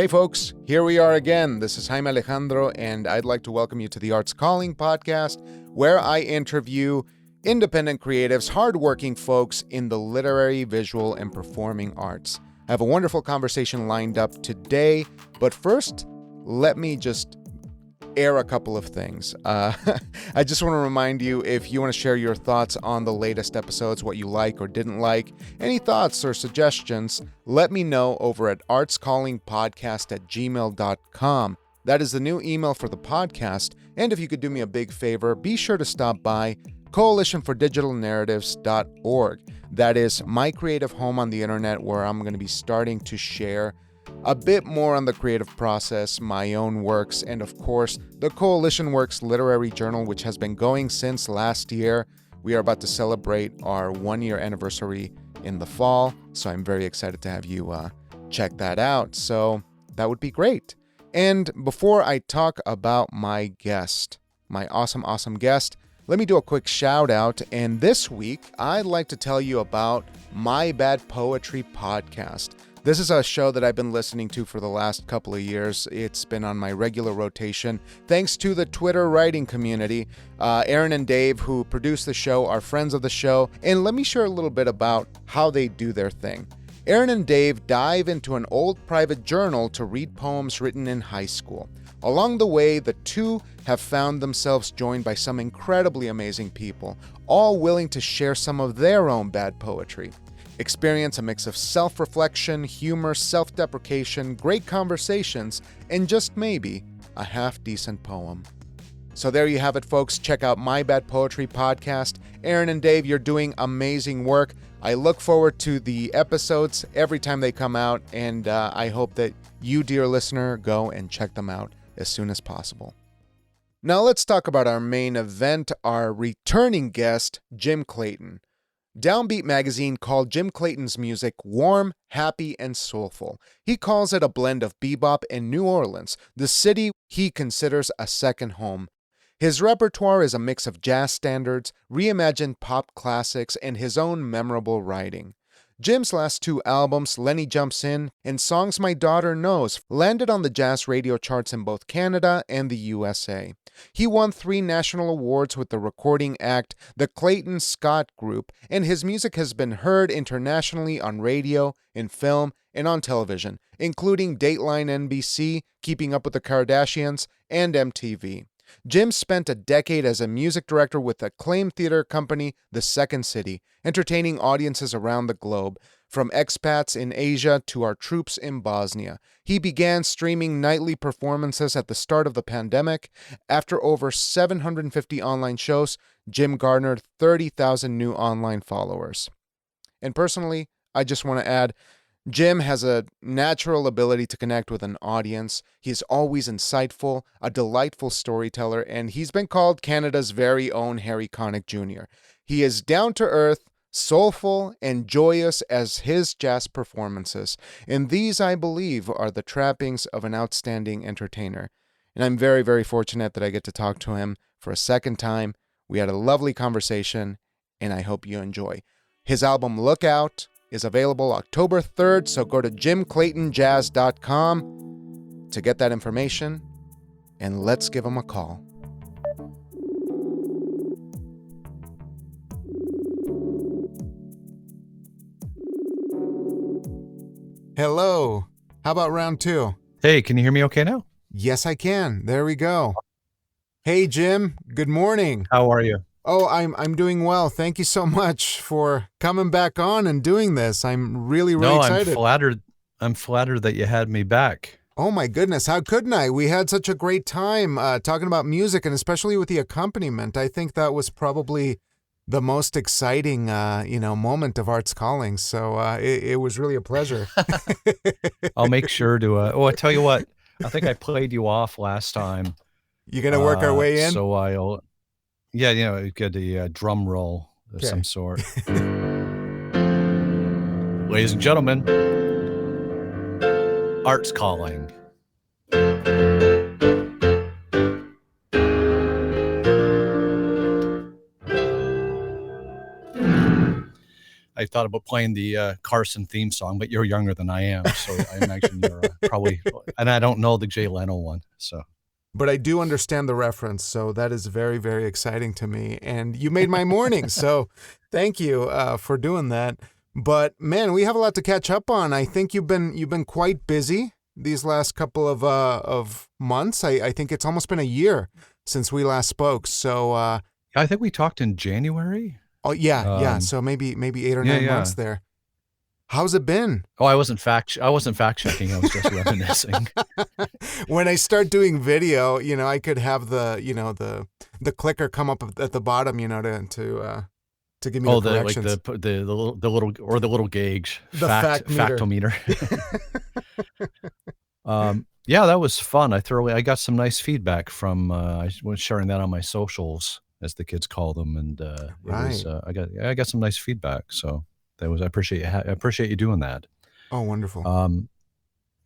Hey folks, here we are again. This is Jaime Alejandro, and I'd like to welcome you to the Arts Calling podcast, where I interview independent creatives, hardworking folks in the literary, visual, and performing arts. I have a wonderful conversation lined up today, but first, let me just air a couple of things. I just want to remind you, if you want to share your thoughts on the latest episodes, what you like or didn't like, any thoughts or suggestions, let me know over at artscallingpodcast@gmail.com. That is the new email for the podcast. And if you could do me a big favor, be sure to stop by coalitionfordigitalnarratives.org. That is my creative home on the internet, where I'm going to be starting to share a bit more on the creative process, my own works, and of course, the Coalition Works literary journal, which has been going since last year. We are about to celebrate our 1-year anniversary in the fall, so I'm very excited to have you check that out. So that would be great. And before I talk about my guest, my awesome guest, let me do a quick shout out. And this week, I'd like to tell you about My Bad Poetry podcast. This is a show that I've been listening to for the last couple of years. It's been on my regular rotation, thanks to the Twitter writing community. Aaron and Dave, who produce the show, are friends of the show. And let me share a little bit about how they do their thing. Aaron and Dave dive into an old private journal to read poems written in high school. Along the way, the two have found themselves joined by some incredibly amazing people, all willing to share some of their own bad poetry. Experience a mix of self-reflection, humor, self-deprecation, great conversations, and just maybe a half-decent poem. So there you have it, folks. Check out My Bad Poetry podcast. Aaron and Dave, you're doing amazing work. I look forward to the episodes every time they come out, and I hope that you, dear listener, go and check them out as soon as possible. Now let's talk about our main event, our returning guest, Jim Clayton. DownBeat Magazine called Jim Clayton's music warm, happy, and soulful. He calls it a blend of bebop and New Orleans, the city he considers a second home. His repertoire is a mix of jazz standards, reimagined pop classics, and his own memorable writing. Jim's last 2 albums, Lenny Jumps In and Songs My Daughter Knows, landed on the jazz radio charts in both Canada and the USA. He won 3 national awards with the recording act, the Clayton Scott Group, and his music has been heard internationally on radio, in film, and on television, including Dateline NBC, Keeping Up With The Kardashians, and MTV. Jim spent a decade as a music director with the acclaimed theater company The Second City, entertaining audiences around the globe, from expats in Asia to our troops in Bosnia. He began streaming nightly performances at the start of the pandemic. After over 750 online shows, Jim garnered 30,000 new online followers. And personally, I just want to add, Jim has a natural ability to connect with an audience. He's always insightful, a delightful storyteller, and he's been called Canada's very own Harry Connick Jr. He is down-to-earth, soulful, and joyous as his jazz performances. And these, I believe, are the trappings of an outstanding entertainer. And I'm very, very fortunate that I get to talk to him for a second time. We had a lovely conversation, and I hope you enjoy. His album, Lookout, is available October 3rd, so go to jimclaytonjazz.com to get that information, and let's give him a call. Hello. How about round 2? Hey, can you hear me okay now? Yes, I can. There we go. Hey, Jim. Good morning. How are you? Oh, I'm doing well. Thank you so much for coming back on and doing this. I'm really excited. I'm flattered that you had me back. Oh my goodness, how couldn't I? We had such a great time talking about music, and especially with the accompaniment. I think that was probably the most exciting, moment of Arts Calling. So it was really a pleasure. I'll make sure to. I tell you what, I think I played you off last time. You gonna work our way in? So I'll. Yeah, get a drum roll of some sort. Ladies and gentlemen, Arts Calling. I thought about playing the Carson theme song, but you're younger than I am, so I imagine you're probably, and I don't know the Jay Leno one, so. But I do understand the reference, so that is very, very exciting to me. And you made my morning, so thank you for doing that. But man, we have a lot to catch up on. I think you've been quite busy these last couple of months. I think it's almost been a year since we last spoke. So I think we talked in January. Oh yeah. So maybe 8 or 9 months there. How's it been? Oh, I wasn't fact checking. I was just reminiscing. When I start doing video, I could have the clicker come up at the bottom, to give me the corrections. the little gauge, the factometer. Yeah, that was fun. I got some nice feedback from I was sharing that on my socials, as the kids call them, and right. I got some nice feedback. So I appreciate you doing that. Oh, wonderful.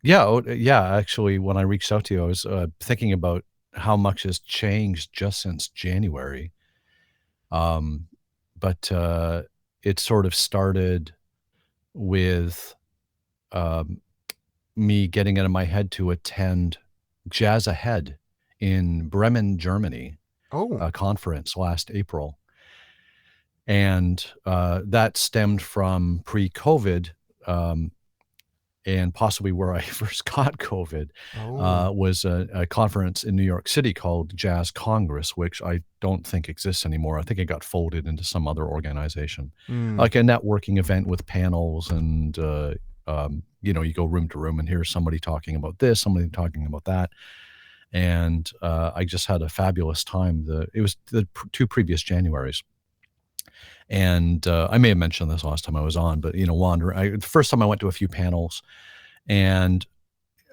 Actually, when I reached out to you, I was thinking about how much has changed just since January. But it sort of started with me getting it in my head to attend Jazz Ahead in Bremen, Germany, a conference last April. And that stemmed from pre-COVID, and possibly where I first got COVID, was a conference in New York City called Jazz Congress, which I don't think exists anymore. I think it got folded into some other organization, like a networking event with panels, and you go room to room and hear somebody talking about this, somebody talking about that. And I just had a fabulous time. It was the 2 previous Januaries. And I may have mentioned this last time I was on, but the first time I went to a few panels, and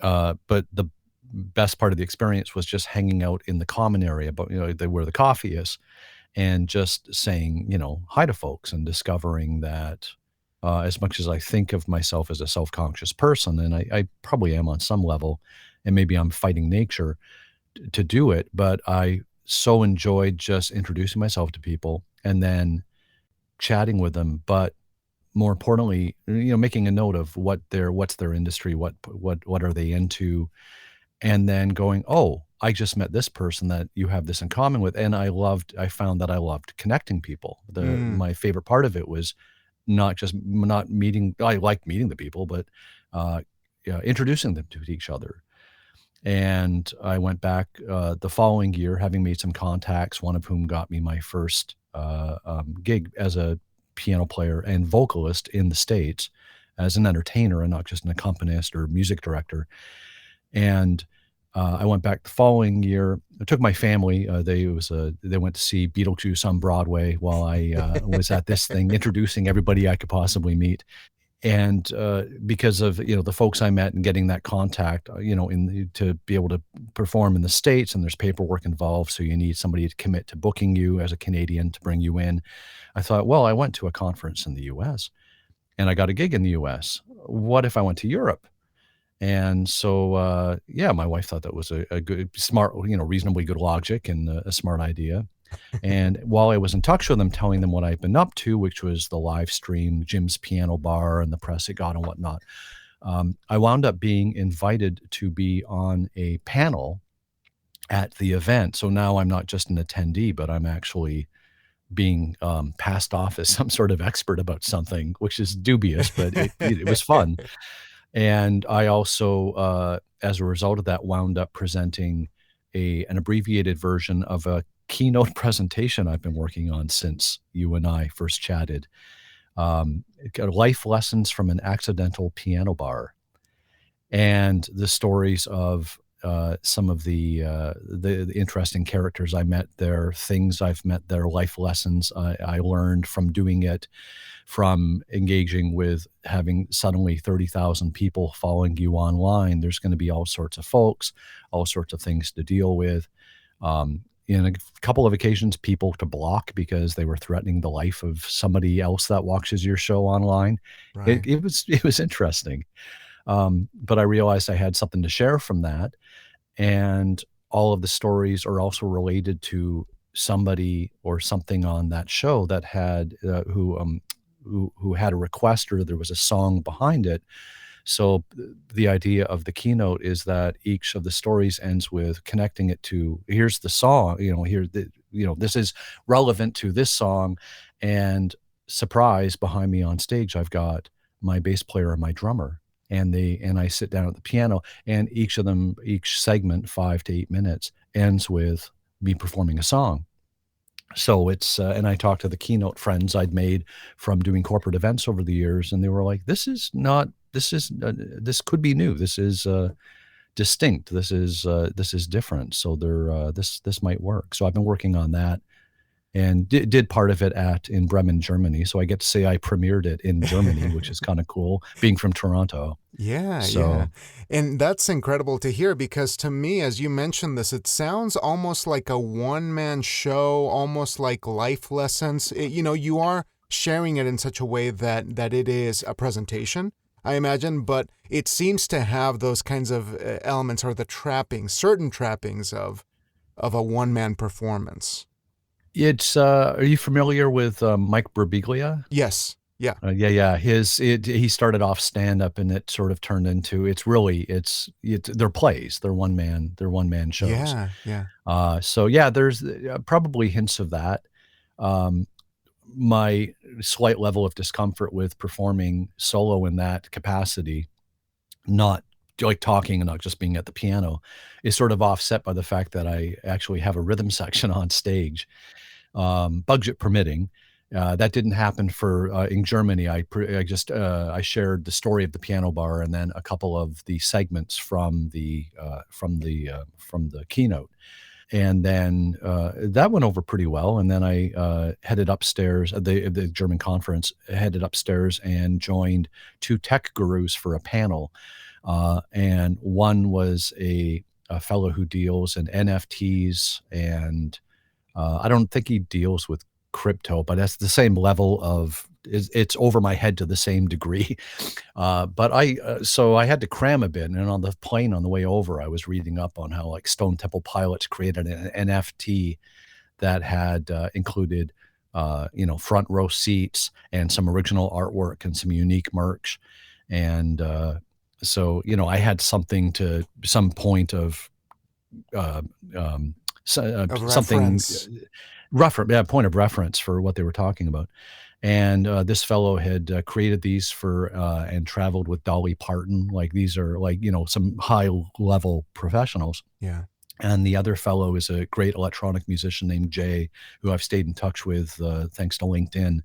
but the best part of the experience was just hanging out in the common area, but where the coffee is, and just saying hi to folks, and discovering that as much as I think of myself as a self-conscious person, and I probably am on some level, and maybe I'm fighting nature to do it, but I so enjoyed just introducing myself to people and then chatting with them, but more importantly, making a note of what's their industry, what are they into, and then going, oh, I just met this person that you have this in common with, and I found that I loved connecting people. My favorite part of it was not meeting. I like meeting the people, but introducing them to each other. And I went back the following year, having made some contacts, one of whom got me my first gig as a piano player and vocalist in the States, as an entertainer and not just an accompanist or music director. And I went back the following year. I took my family. They went to see Beetlejuice on Broadway while I was at this thing, introducing everybody I could possibly meet. And because of the folks I met and getting that contact, to be able to perform in the States, and there's paperwork involved, so you need somebody to commit to booking you as a Canadian to bring you in. I thought, well, I went to a conference in the U.S. and I got a gig in the U.S. What if I went to Europe? And so, my wife thought that was a good, smart, reasonably good logic and a smart idea. And while I was in touch with them, telling them what I'd been up to, which was the live stream, Jim's Piano Bar, and the press it got and whatnot, I wound up being invited to be on a panel at the event. So now I'm not just an attendee, but I'm actually being passed off as some sort of expert about something, which is dubious, but it was fun. And I also, as a result of that, wound up presenting an abbreviated version of a keynote presentation I've been working on since you and I first chatted. Life lessons from an accidental piano bar, and the stories of some of the interesting characters I met there, things I've met there, life lessons I learned from doing it, from engaging with having suddenly 30,000 people following you online. There's going to be all sorts of folks, all sorts of things to deal with. In a couple of occasions, people to block because they were threatening the life of somebody else that watches your show online. Right. It was interesting. But I realized I had something to share from that. And all of the stories are also related to somebody or something on that show that had, who who had a request or there was a song behind it. So the idea of the keynote is that each of the stories ends with connecting it to, here's the song, this is relevant to this song. And surprise, behind me on stage, I've got my bass player and my drummer. And I sit down at the piano, and each segment, 5 to 8 minutes, ends with me performing a song. So it's, and I talked to the keynote friends I'd made from doing corporate events over the years, and they were like, this could be new. This is distinct. This is different. So this might work. So I've been working on that, and did part of it in Bremen, Germany. So I get to say I premiered it in Germany, which is kind of cool, being from Toronto. Yeah. And that's incredible to hear, because to me, as you mentioned this, it sounds almost like a one-man show, almost like life lessons. You are sharing it in such a way that it is a presentation, I imagine, but it seems to have those kinds of elements, or certain trappings of a one-man performance. It's, are you familiar with Mike Birbiglia? Yes. Yeah. Yeah. He started off stand-up, and it sort of turned into, they're plays. They're one-man shows. Yeah. So yeah, there's probably hints of that. My slight level of discomfort with performing solo in that capacity, not like talking and not just being at the piano, is sort of offset by the fact that I actually have a rhythm section on stage, budget permitting. That didn't happen in Germany. I shared the story of the piano bar and then a couple of the segments from the keynote, and then that went over pretty well. And then I headed upstairs at the German conference, headed upstairs and joined two tech gurus for a panel, and one was a fellow who deals in NFTs, and I don't think he deals with crypto, but that's the same level of, it's over my head to the same degree. But so I had to cram a bit. And on the plane on the way over, I was reading up on how like Stone Temple Pilots created an NFT that had included, front row seats and some original artwork and some unique merch. And so, I had some point of something point of reference for what they were talking about. And this fellow had created these for and traveled with Dolly Parton. Like, these are some high level professionals. Yeah. And the other fellow is a great electronic musician named Jay, who I've stayed in touch with thanks to LinkedIn.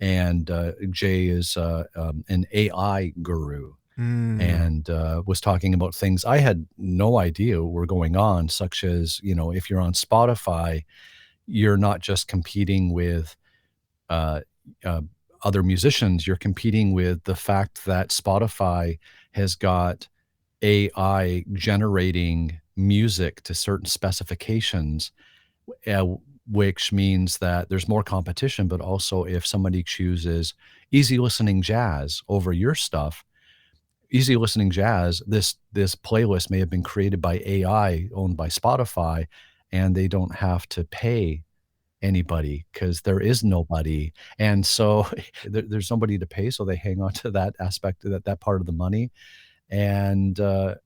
And Jay is an AI guru. And was talking about things I had no idea were going on, such as, if you're on Spotify, you're not just competing with other musicians, you're competing with the fact that Spotify has got AI generating music to certain specifications, which means that there's more competition. But also, if somebody chooses easy listening jazz over your stuff, easy listening jazz, this playlist may have been created by AI owned by Spotify, and they don't have to pay anybody because there is nobody. And so there's nobody to pay. So they hang on to that aspect of that part of the money. And it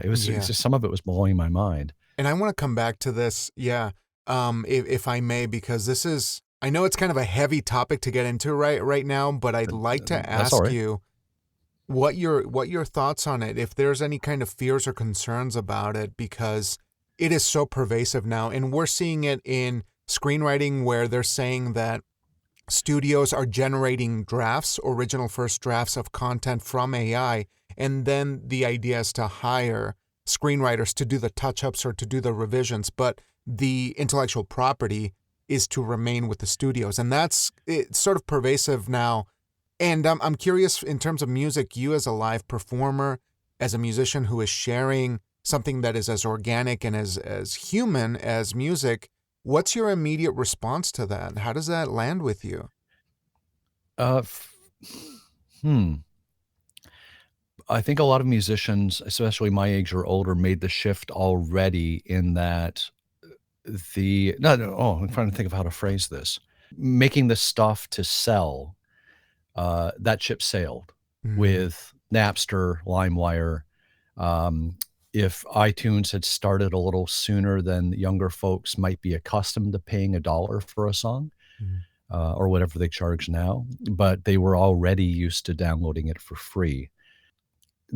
was just, some of it was blowing my mind. And I want to come back to this. Yeah. If I may, because I know it's kind of a heavy topic to get into right now, but I'd like to ask you what your thoughts on it, if there's any kind of fears or concerns about it, because it is so pervasive now. And we're seeing it in screenwriting, where they're saying that studios are generating original first drafts of content from AI. And then the idea is to hire screenwriters to do the touch-ups or to do the revisions. But the intellectual property is to remain with the studios. And it's sort of pervasive now. And I'm curious, in terms of music, you as a live performer, as a musician who is sharing something that is as organic and as human as music, what's your immediate response to that? How does that land with you? I think a lot of musicians, especially my age or older, made the shift already, in that I'm trying to think of how to phrase this. Making the stuff to sell that ship sailed Mm-hmm. with Napster, LimeWire. If iTunes had started a little sooner, then younger folks might be accustomed to paying $1 for a song, or whatever they charge now, but they were already used to downloading it for free.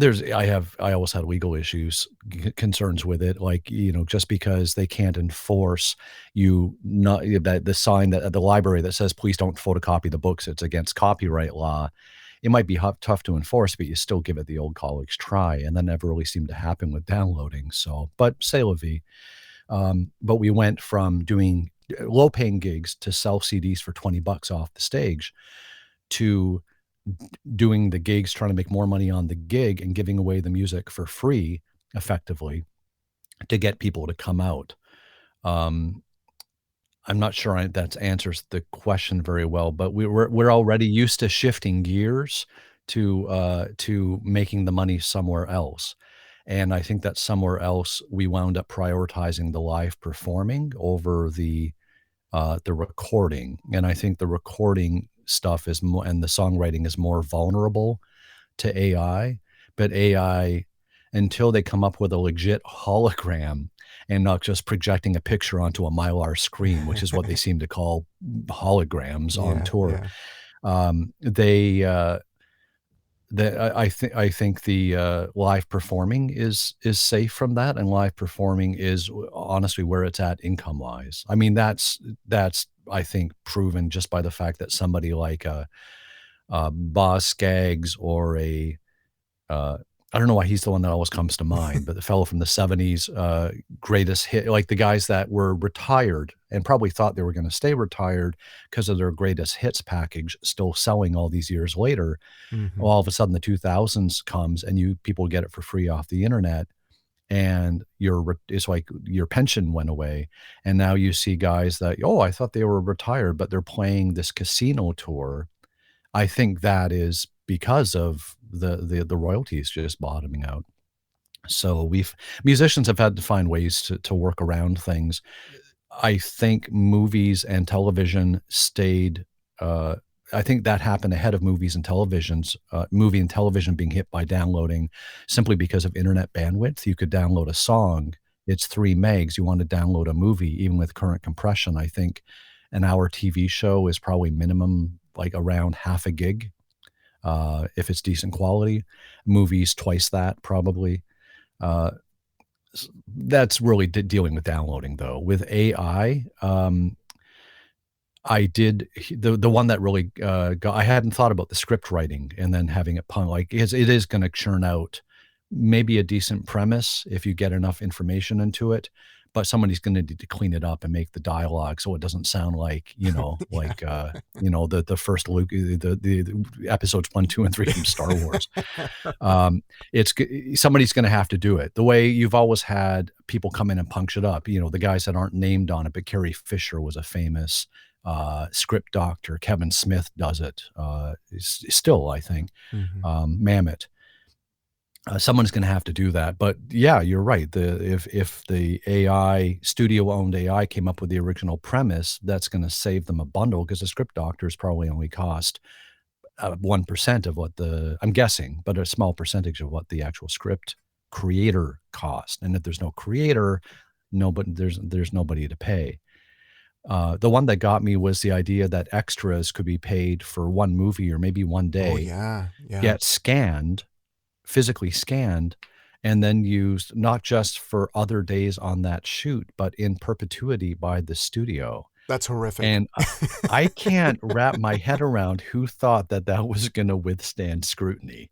I always had legal issues, concerns with it. Like, just because they can't enforce that the sign that at the library that says, please don't photocopy the books, it's against copyright law. It might be tough to enforce, but you still give it the old college try. And that never really seemed to happen with downloading. So, but c'est la vie. But we went from doing low paying gigs to sell CDs for $20 off the stage to doing the gigs, trying to make more money on the gig and giving away the music for free effectively to get people to come out. I'm not sure that answers the question very well, but we're already used to shifting gears to making the money somewhere else. And I think that somewhere else we wound up prioritizing the live performing over the recording. And I think the recording stuff is more, and the songwriting is more vulnerable to AI, but AI, until they come up with a legit hologram and not just projecting a picture onto a Mylar screen, which is what they seem to call holograms on tour. I think the live performing is safe from that, and live performing is honestly where it's at income wise. I mean, that's I think proven just by the fact that somebody like Boz Scaggs or I don't know why he's the one that always comes to mind, but the fellow from the 70s, greatest hit, like the guys that were retired and probably thought they were going to stay retired because of their greatest hits package, still selling all these years later. Well, all of a sudden the 2000s comes and people get it for free off the internet, and it's like your pension went away. And now you see guys that, I thought they were retired, but they're playing this casino tour. I think that is because of the royalties just bottoming out. So musicians have had to find ways to work around things. I think movies and television stayed, I think that happened ahead of movies and televisions, movie and television being hit by downloading simply because of internet bandwidth. You could download a song, it's 3 megs. You want to download a movie, even with current compression, I think an hour TV show is probably minimum like around half a gig. If it's decent quality, movies twice that probably. That's really dealing with downloading though. With AI, I did the one that really I hadn't thought about the script writing and then having it it is going to churn out maybe a decent premise if you get enough information into it, but somebody's going to need to clean it up and make the dialogue so it doesn't sound like, the first Luke, the episodes 1, 2, and 3 from Star Wars. Somebody's going to have to do it the way you've always had people come in and punch it up. The guys that aren't named on it, but Carrie Fisher was a famous script doctor. Kevin Smith does it still, I think. Mamet. Someone's going to have to do that. But yeah, you're right. If the AI, studio-owned AI came up with the original premise, that's going to save them a bundle, because the script doctors probably only cost 1% of what I'm guessing, but a small percentage of what the actual script creator cost. And if there's no creator, there's nobody to pay. The one that got me was the idea that extras could be paid for one movie or maybe one day, get scanned, physically scanned, and then used not just for other days on that shoot, but in perpetuity by the studio. That's horrific. And I can't wrap my head around who thought that was going to withstand scrutiny.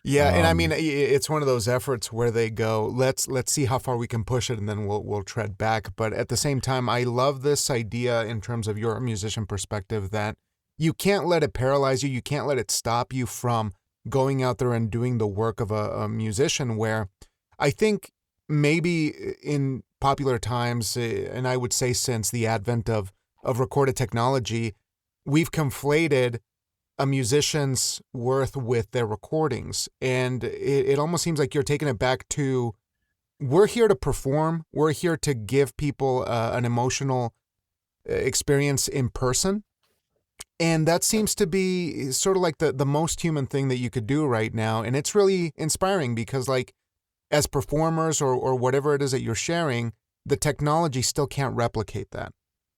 Yeah, and I mean, it's one of those efforts where they go, let's see how far we can push it, and then we'll tread back. But at the same time, I love this idea in terms of your musician perspective that you can't let it paralyze you. You can't let it stop you from going out there and doing the work of a musician, where I think maybe in popular times, and I would say since the advent of recorded technology, we've conflated a musician's worth with their recordings. And it almost seems like you're taking it back to, we're here to perform. We're here to give people an emotional experience in person. And that seems to be sort of like the most human thing that you could do right now. And it's really inspiring because, like, as performers or whatever it is that you're sharing, the technology still can't replicate that.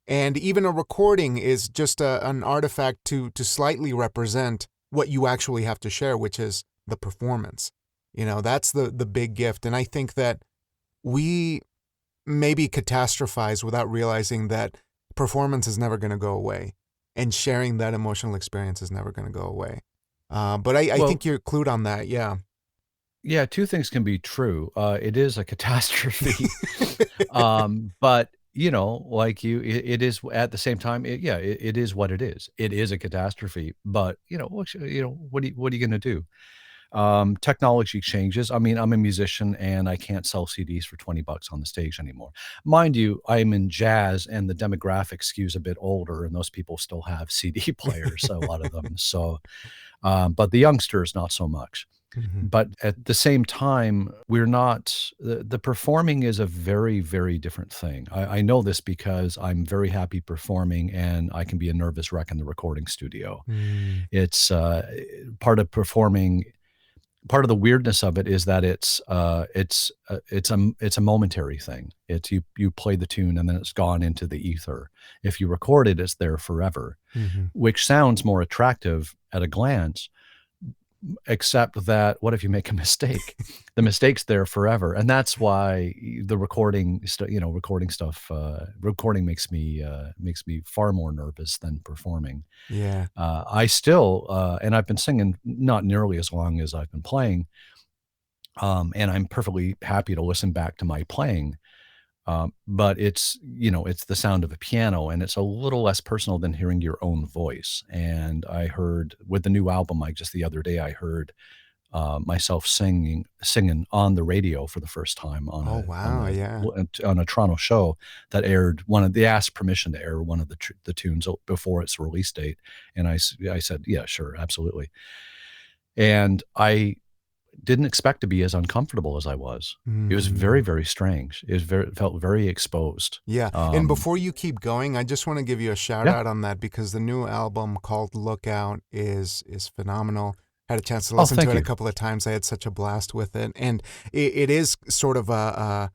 And even a recording is just an artifact to slightly represent what you actually have to share, which is the performance. That's the big gift. And I think that we maybe catastrophize without realizing that performance is never going to go away. And sharing that emotional experience is never going to go away. But I think you're clued on that, yeah. Yeah, two things can be true. It is a catastrophe, but like it is at the same time. It is what it is. It is a catastrophe, but what are you going to do? Technology changes. I mean, I'm a musician and I can't sell CDs for $20 on the stage anymore. Mind you, I'm in jazz and the demographic skews a bit older and those people still have CD players, a lot of them. So, but the youngsters, not so much. Mm-hmm. But at the same time, we're not, the performing is a very, very different thing. I know this because I'm very happy performing and I can be a nervous wreck in the recording studio. It's part of performing. Part of the weirdness of it is that it's a momentary thing. It's you play the tune and then it's gone into the ether. If you record it, it's there forever, which sounds more attractive at a glance. Except that, what if you make a mistake? The mistake's there forever, and that's why the recording makes me far more nervous than performing. Yeah, I still, and I've been singing not nearly as long as I've been playing, and I'm perfectly happy to listen back to my playing. But it's the sound of a piano and it's a little less personal than hearing your own voice. And I heard with the new album, just the other day, I heard myself singing on the radio for the first time on a Toronto show that aired they asked permission to air one of the tunes before its release date. And I said, yeah, sure. Absolutely. And I didn't expect to be as uncomfortable as I was. It was very, very strange. It felt very exposed. Yeah. And before you keep going, I just want to give you a shout out on that because the new album called Lookout is phenomenal. Had a chance to listen to it a couple of times. I had such a blast with it. And it is sort of a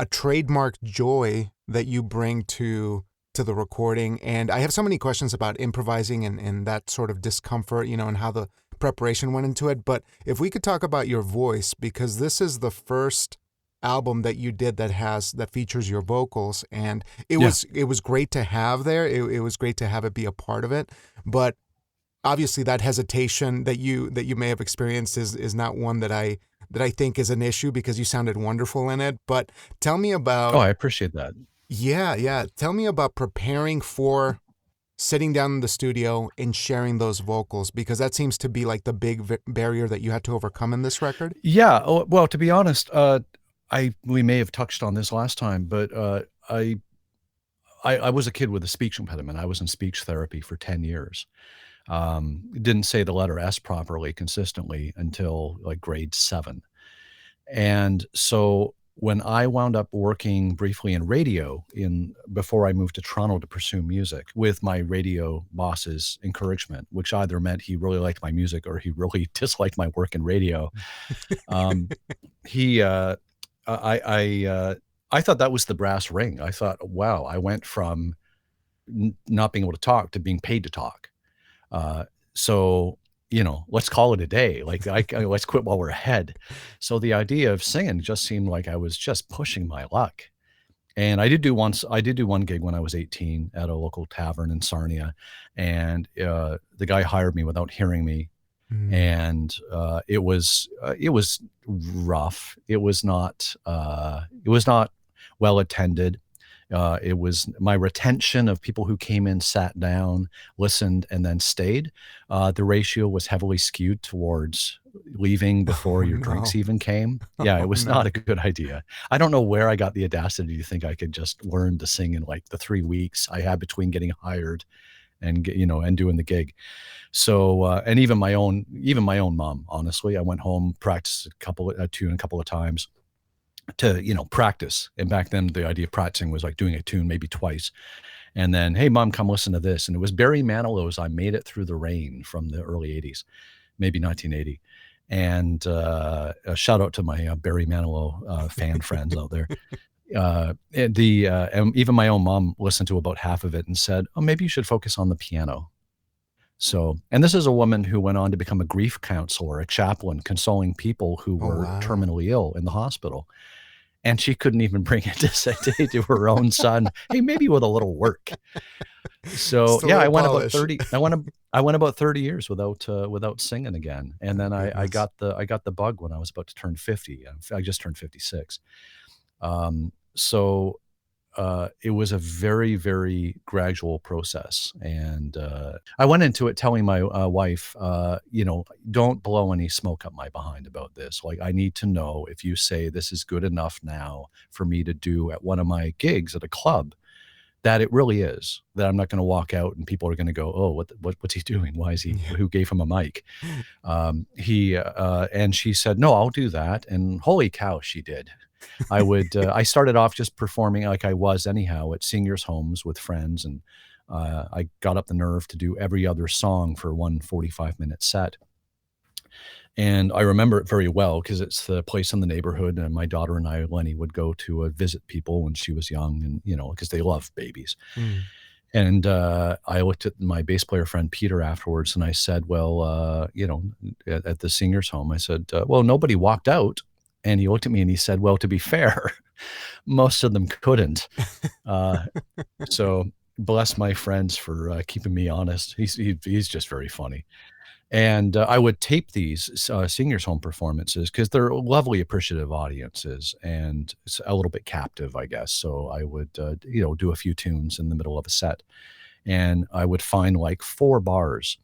trademark joy that you bring to the recording. And I have so many questions about improvising and that sort of discomfort, and how the preparation went into it. But if we could talk about your voice, because this is the first album that you did that features your vocals, and it was great to have there. It was great to have it be a part of it. But obviously that hesitation that you may have experienced is not one that I think is an issue because you sounded wonderful in it. But tell me about... Oh, I appreciate that. Yeah. Tell me about preparing for sitting down in the studio and sharing those vocals, because that seems to be like the big barrier that you had to overcome in this record. Yeah. Well, to be honest, we may have touched on this last time, but I was a kid with a speech impediment. I was in speech therapy for 10 years. Didn't say the letter S properly consistently until like grade 7. And so when I wound up working briefly in radio before I moved to Toronto to pursue music with my radio boss's encouragement, which either meant he really liked my music or he really disliked my work in radio. I thought that was the brass ring. I thought, wow, I went from not being able to talk to being paid to talk. So let's call it a day. Like let's quit while we're ahead. So the idea of singing just seemed like I was just pushing my luck. And I did do one gig when I was 18 at a local tavern in Sarnia, and the guy hired me without hearing me. And it was rough. It was not well attended. It was my retention of people who came in, sat down, listened, and then stayed. The ratio was heavily skewed towards leaving before your drinks even came. Yeah, it was not a good idea. I don't know where I got the audacity to think I could just learn to sing in like the 3 weeks I had between getting hired and doing the gig. So and even my own mom, honestly, I went home, practiced a tune a couple of times to practice. And back then the idea of practicing was like doing a tune maybe twice. And then, hey, Mom, come listen to this. And it was Barry Manilow's I Made It Through the Rain from the early 80s, maybe 1980. And a shout out to my Barry Manilow fan friends out there. And even my own mom listened to about half of it and said, oh, maybe you should focus on the piano. So, and this is a woman who went on to become a grief counselor, a chaplain, consoling people who were terminally ill in the hospital. And she couldn't even bring it to say to her own son, hey, maybe with a little work. So yeah, I went about 30 years without singing again. And then I got the bug when I was about to turn 50. I just turned 56. So it was a very, very gradual process. And I went into it telling my wife, don't blow any smoke up my behind about this. Like, I need to know if you say this is good enough now for me to do at one of my gigs at a club, that it really is, that I'm not going to walk out and people are going to go, oh, what's he doing? Why is he, who gave him a mic? And she said, no, I'll do that. And holy cow, she did. I started off just performing like I was anyhow at seniors' homes with friends. And I got up the nerve to do every other song for one 45-minute set. And I remember it very well because it's the place in the neighborhood. And my daughter and I, Lenny, would go to visit people when she was young, and, because they love babies. Mm. And I looked at my bass player friend, Peter, afterwards, and I said, well, at the seniors' home, I said, well, nobody walked out. And he looked at me and he said, well, to be fair, most of them couldn't. So bless my friends for keeping me honest. He's just very funny. And I would tape these seniors' home performances because they're lovely, appreciative audiences, and it's a little bit captive, I guess. So I would, do a few tunes in the middle of a set, and I would find like 4 bars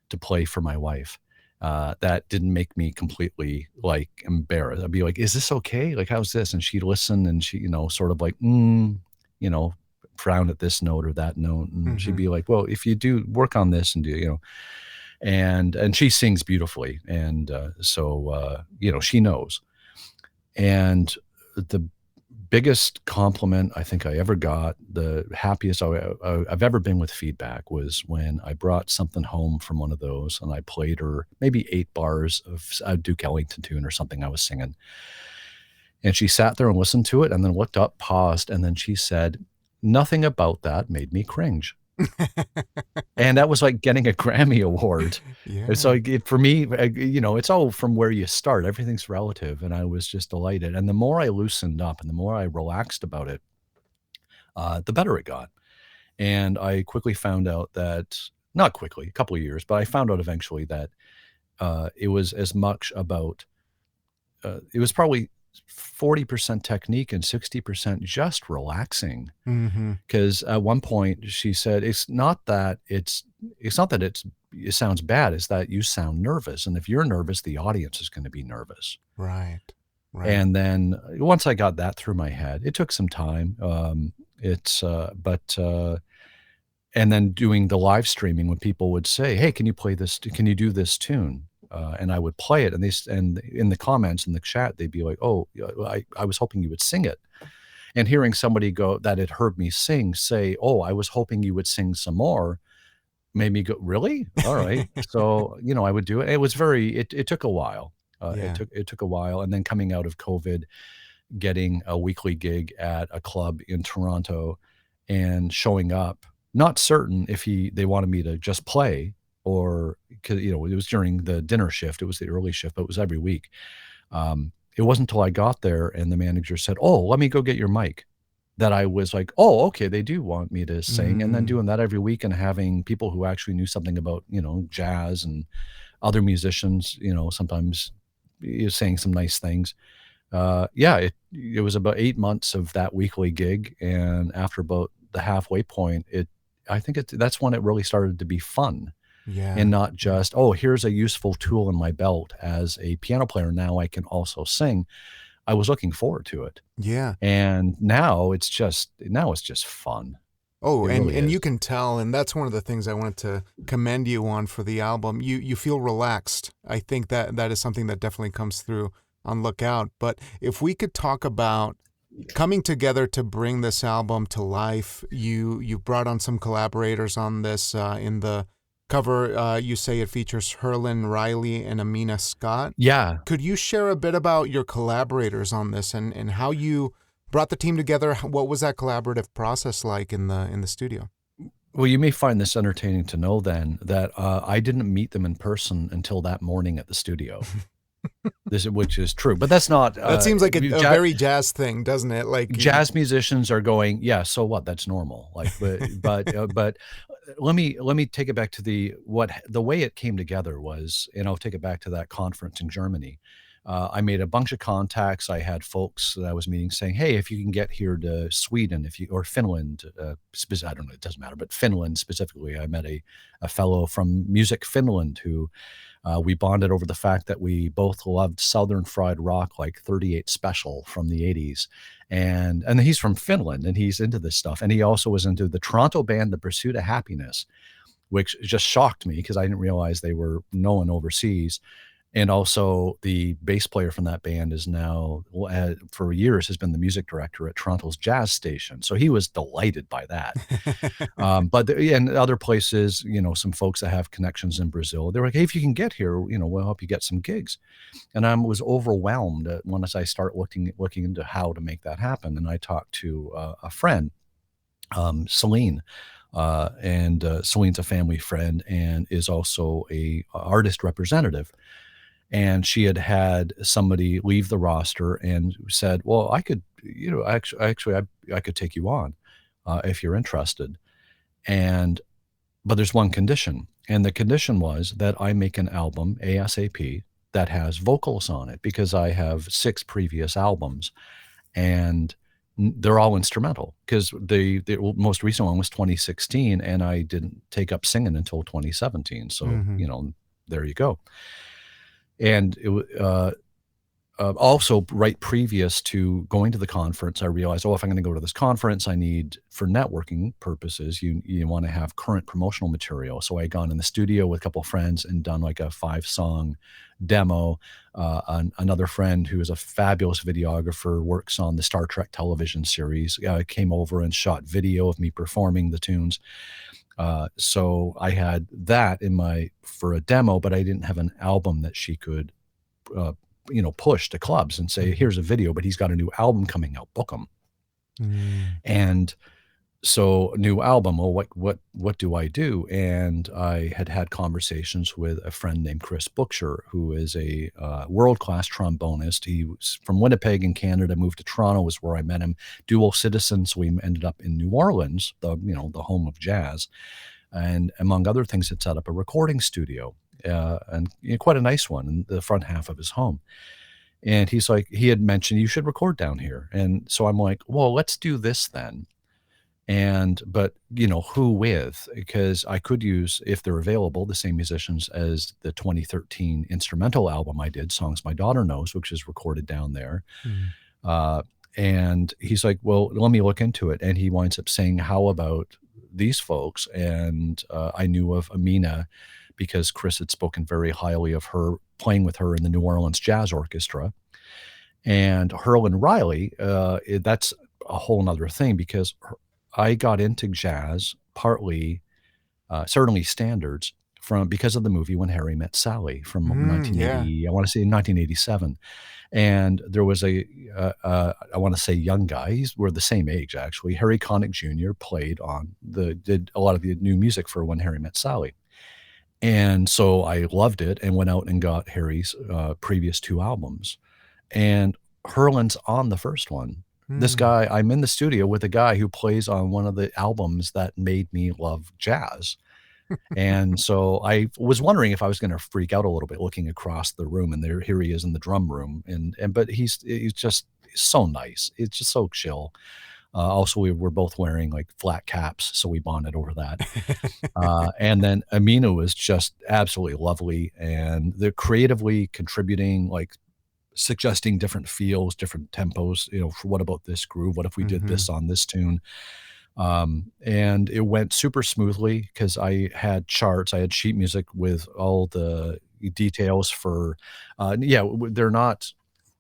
to play for my wife. That didn't make me completely like embarrassed. I'd be like, is this okay? Like, how's this? And she'd listen and she, sort of like, frown at this note or that note. And she'd be like, well, if you do work on this and do, and she sings beautifully. And so she knows. And the biggest compliment I think I ever got, the happiest I've ever been with feedback, was when I brought something home from one of those and I played her maybe 8 bars of a Duke Ellington tune or something I was singing. And she sat there and listened to it and then looked up, paused, and then she said, nothing about that made me cringe. And that was like getting a Grammy award. Yeah. It's like, for me, it's all from where you start. Everything's relative. And I was just delighted. And the more I loosened up and the more I relaxed about it, the better it got. And I quickly found out that, not quickly, a couple of years, but I found out eventually that it was as much about, it was probably 40% technique and 60% just relaxing. Because at one point she said, it sounds bad, it's that you sound nervous. And if you're nervous, the audience is going to be nervous. Right. And then once I got that through my head, it took some time. And then doing the live streaming, when people would say, hey, can you play this? Can you do this tune? And I would play it, and in the comments in the chat, they'd be like, oh, I was hoping you would sing it. And hearing somebody go that had heard me sing say, oh, I was hoping you would sing some more, made me go, really? All right. So, I would do it. It was it took a while. It took a while. And then coming out of COVID, getting a weekly gig at a club in Toronto and showing up, not certain if they wanted me to just play, or because it was during the dinner shift, it was the early shift, but it was every week. It wasn't until I got there and the manager said, oh, let me go get your mic, that I was like, oh, okay, they do want me to sing. And then doing that every week and having people who actually knew something about jazz and other musicians, sometimes saying some nice things. It was about 8 months of that weekly gig, and after about the halfway point, that's when it really started to be fun. Yeah. And not just, oh, here's a useful tool in my belt as a piano player. Now I can also sing. I was looking forward to it. Yeah. And now it's just fun. Oh, and you can tell, and that's one of the things I wanted to commend you on for the album. You feel relaxed. I think that is something that definitely comes through on Lookout. But if we could talk about coming together to bring this album to life. You brought on some collaborators on this. In the cover, you say it features Herlin Riley and Amina Scott. Yeah. Could you share a bit about your collaborators on this and how you brought the team together? What was that collaborative process like in the studio? Well, you may find this entertaining to know then that I didn't meet them in person until that morning at the studio. Which is true, but that's not. That seems like a very jazz thing, doesn't it? Like jazz musicians are going, yeah. So what? That's normal. Like, but let me take it back to the way it came together was, and I'll take it back to that conference in Germany. I made a bunch of contacts. I had folks that I was meeting saying, hey, if you can get here to Sweden, or Finland, I don't know, it doesn't matter, but Finland specifically, I met a fellow from Music Finland who we bonded over the fact that we both loved Southern fried rock, like 38 Special from the 80s. And he's from Finland and he's into this stuff. And he also was into the Toronto band, The Pursuit of Happiness, which just shocked me because I didn't realize they were known overseas. And also the bass player from that band is now, for years, has been the music director at Toronto's jazz station. So he was delighted by that. But in other places, some folks that have connections in Brazil, they're like, hey, if you can get here, we'll help you get some gigs. And I was overwhelmed once I start looking into how to make that happen. And I talked to a friend, Celine. And Celine's a family friend and is also a artist representative. And she had somebody leave the roster and said, well, I could, actually, I could take you on if you're interested. But there's one condition. And the condition was that I make an album ASAP that has vocals on it, because I have 6 previous albums and they're all instrumental, because the most recent one was 2016 and I didn't take up singing until 2017. So, there you go. And it also, right previous to going to the conference, I realized, if I'm going to go to this conference, I need, for networking purposes, you want to have current promotional material. So I gone in the studio with a couple of friends and done like a 5-song demo. Another friend who is a fabulous videographer, works on the Star Trek television series, came over and shot video of me performing the tunes. So I had that for a demo, but I didn't have an album that she could, push to clubs and say, here's a video, but he's got a new album coming out, book him. And so, new album, well, what do I do? And I had conversations with a friend named Chris Bookshire, who is a world-class trombonist. He was from Winnipeg in Canada, moved to Toronto, was where I met him. Dual citizen, so we ended up in New Orleans, the home of jazz. And among other things, had set up a recording studio, and quite a nice one in the front half of his home. And he's like, he had mentioned, you should record down here. And so I'm like, well, let's do this then. But who with? Because I could use, if they're available, the same musicians as the 2013 instrumental album I did, Songs My Daughter Knows, which is recorded down there. And he's like, well, let me look into it. And he winds up saying, how about these folks? And I knew of Amina because Chris had spoken very highly of her, playing with her in the New Orleans Jazz Orchestra. And Herlin Riley, that's a whole nother thing, because I got into jazz partly, certainly standards, because of the movie When Harry Met Sally from 1980, I want to say 1987. And there was I want to say young guy, we're the same age actually, Harry Connick Jr. did a lot of the new music for When Harry Met Sally. And so I loved it and went out and got Harry's previous 2 albums. And Herlin's on the first one. This guy, I'm in the studio with a guy who plays on one of the albums that made me love jazz. And so I was wondering if I was going to freak out a little bit looking across the room, and here he is in the drum room. But he's just so nice. It's just so chill. Also, we were both wearing like flat caps, so we bonded over that. And then Amina was just absolutely lovely, and they're creatively contributing, like suggesting different feels, different tempos, for what about this groove? What if we did this on this tune? And it went super smoothly because I had charts, I had sheet music with all the details for, they're not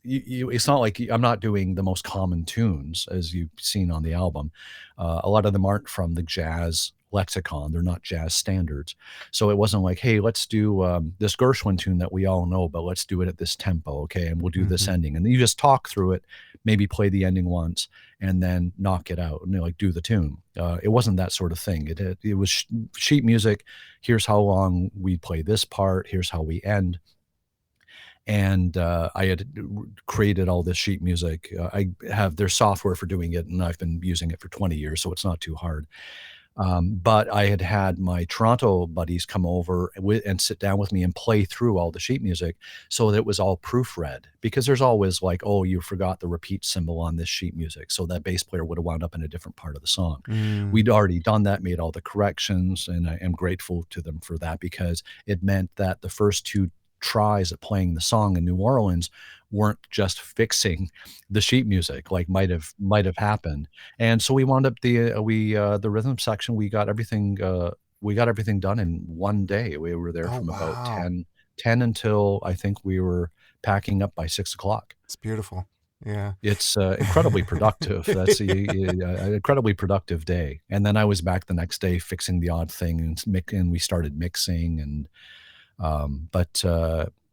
it's not like I'm not doing the most common tunes as you've seen on the album. A lot of them aren't from the jazz lexicon. They're not jazz standards. So it wasn't like, hey, let's do this Gershwin tune that we all know, but let's do it at this tempo. Okay. And we'll do this ending. And then you just talk through it, maybe play the ending once and then knock it out and like do the tune. It wasn't that sort of thing. It was sheet music. Here's how long we play this part. Here's how we end. And I had created all this sheet music. I have their software for doing it, and I've been using it for 20 years, so it's not too hard. But I had my Toronto buddies come over and sit down with me and play through all the sheet music so that it was all proofread, because there's always like, oh, you forgot the repeat symbol on this sheet music. So that bass player would have wound up in a different part of the song. We'd already done that, made all the corrections, and I am grateful to them for that, because it meant that the first two tries at playing the song in New Orleans weren't just fixing the sheet music like might have happened. And so we wound up the rhythm section, we got everything done in one day. We were there from about 10 until I think we were packing up by 6:00. It's beautiful. Yeah. It's incredibly productive. That's an incredibly productive day. And then I was back the next day fixing the odd thing, and we started mixing. And but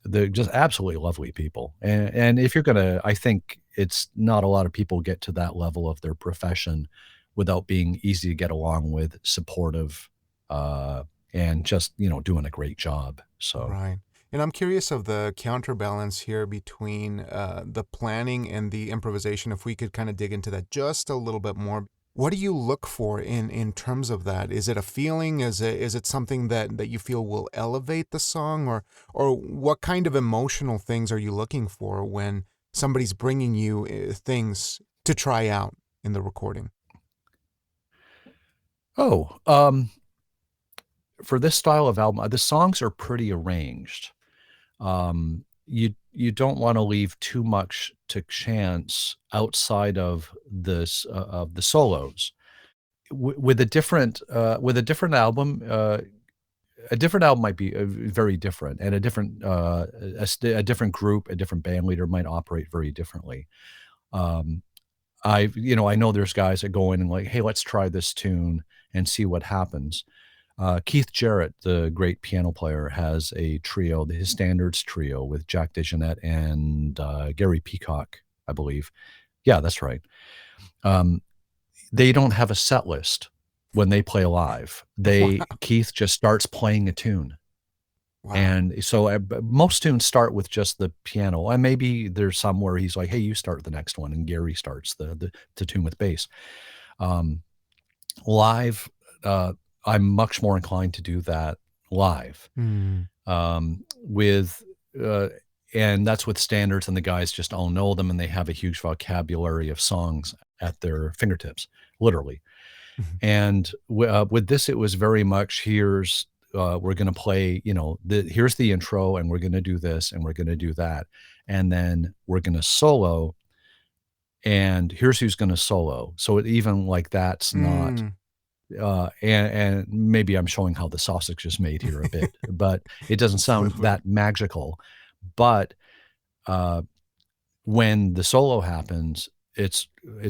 they're just absolutely lovely people. And if you're gonna, I think it's not a lot of people get to that level of their profession without being easy to get along with, supportive, and just, doing a great job. So right. And I'm curious of the counterbalance here between the planning and the improvisation. If we could kind of dig into that just a little bit more. What do you look for in terms of that? Is it a feeling? Is it something that you feel will elevate the song, or what kind of emotional things are you looking for when somebody's bringing you things to try out in the recording? For this style of album, the songs are pretty arranged. You don't want to leave too much to chance outside of this of the solos. With a different album, a different album might be very different, and a different group, a different band leader might operate very differently. I know there's guys that go in and like, hey, let's try this tune and see what happens. Keith Jarrett, the great piano player, has a trio, his Standards trio, with Jack DeJohnette and Gary Peacock, I believe. Yeah, that's right. They don't have a set list when they play live. Keith just starts playing a tune. Wow. And so most tunes start with just the piano. And maybe there's some where he's like, hey, you start the next one, and Gary starts the tune with bass. Live, I'm much more inclined to do that live. And that's with standards, and the guys just all know them, and they have a huge vocabulary of songs at their fingertips, literally. And with this, it was very much, here's we're going to play, here's the intro, and we're going to do this, and we're going to do that, and then we're going to solo, and here's who's going to solo. So even like that's not. And maybe I'm showing how the sausage is made here a bit, but it doesn't sound that magical. But when the solo happens, it's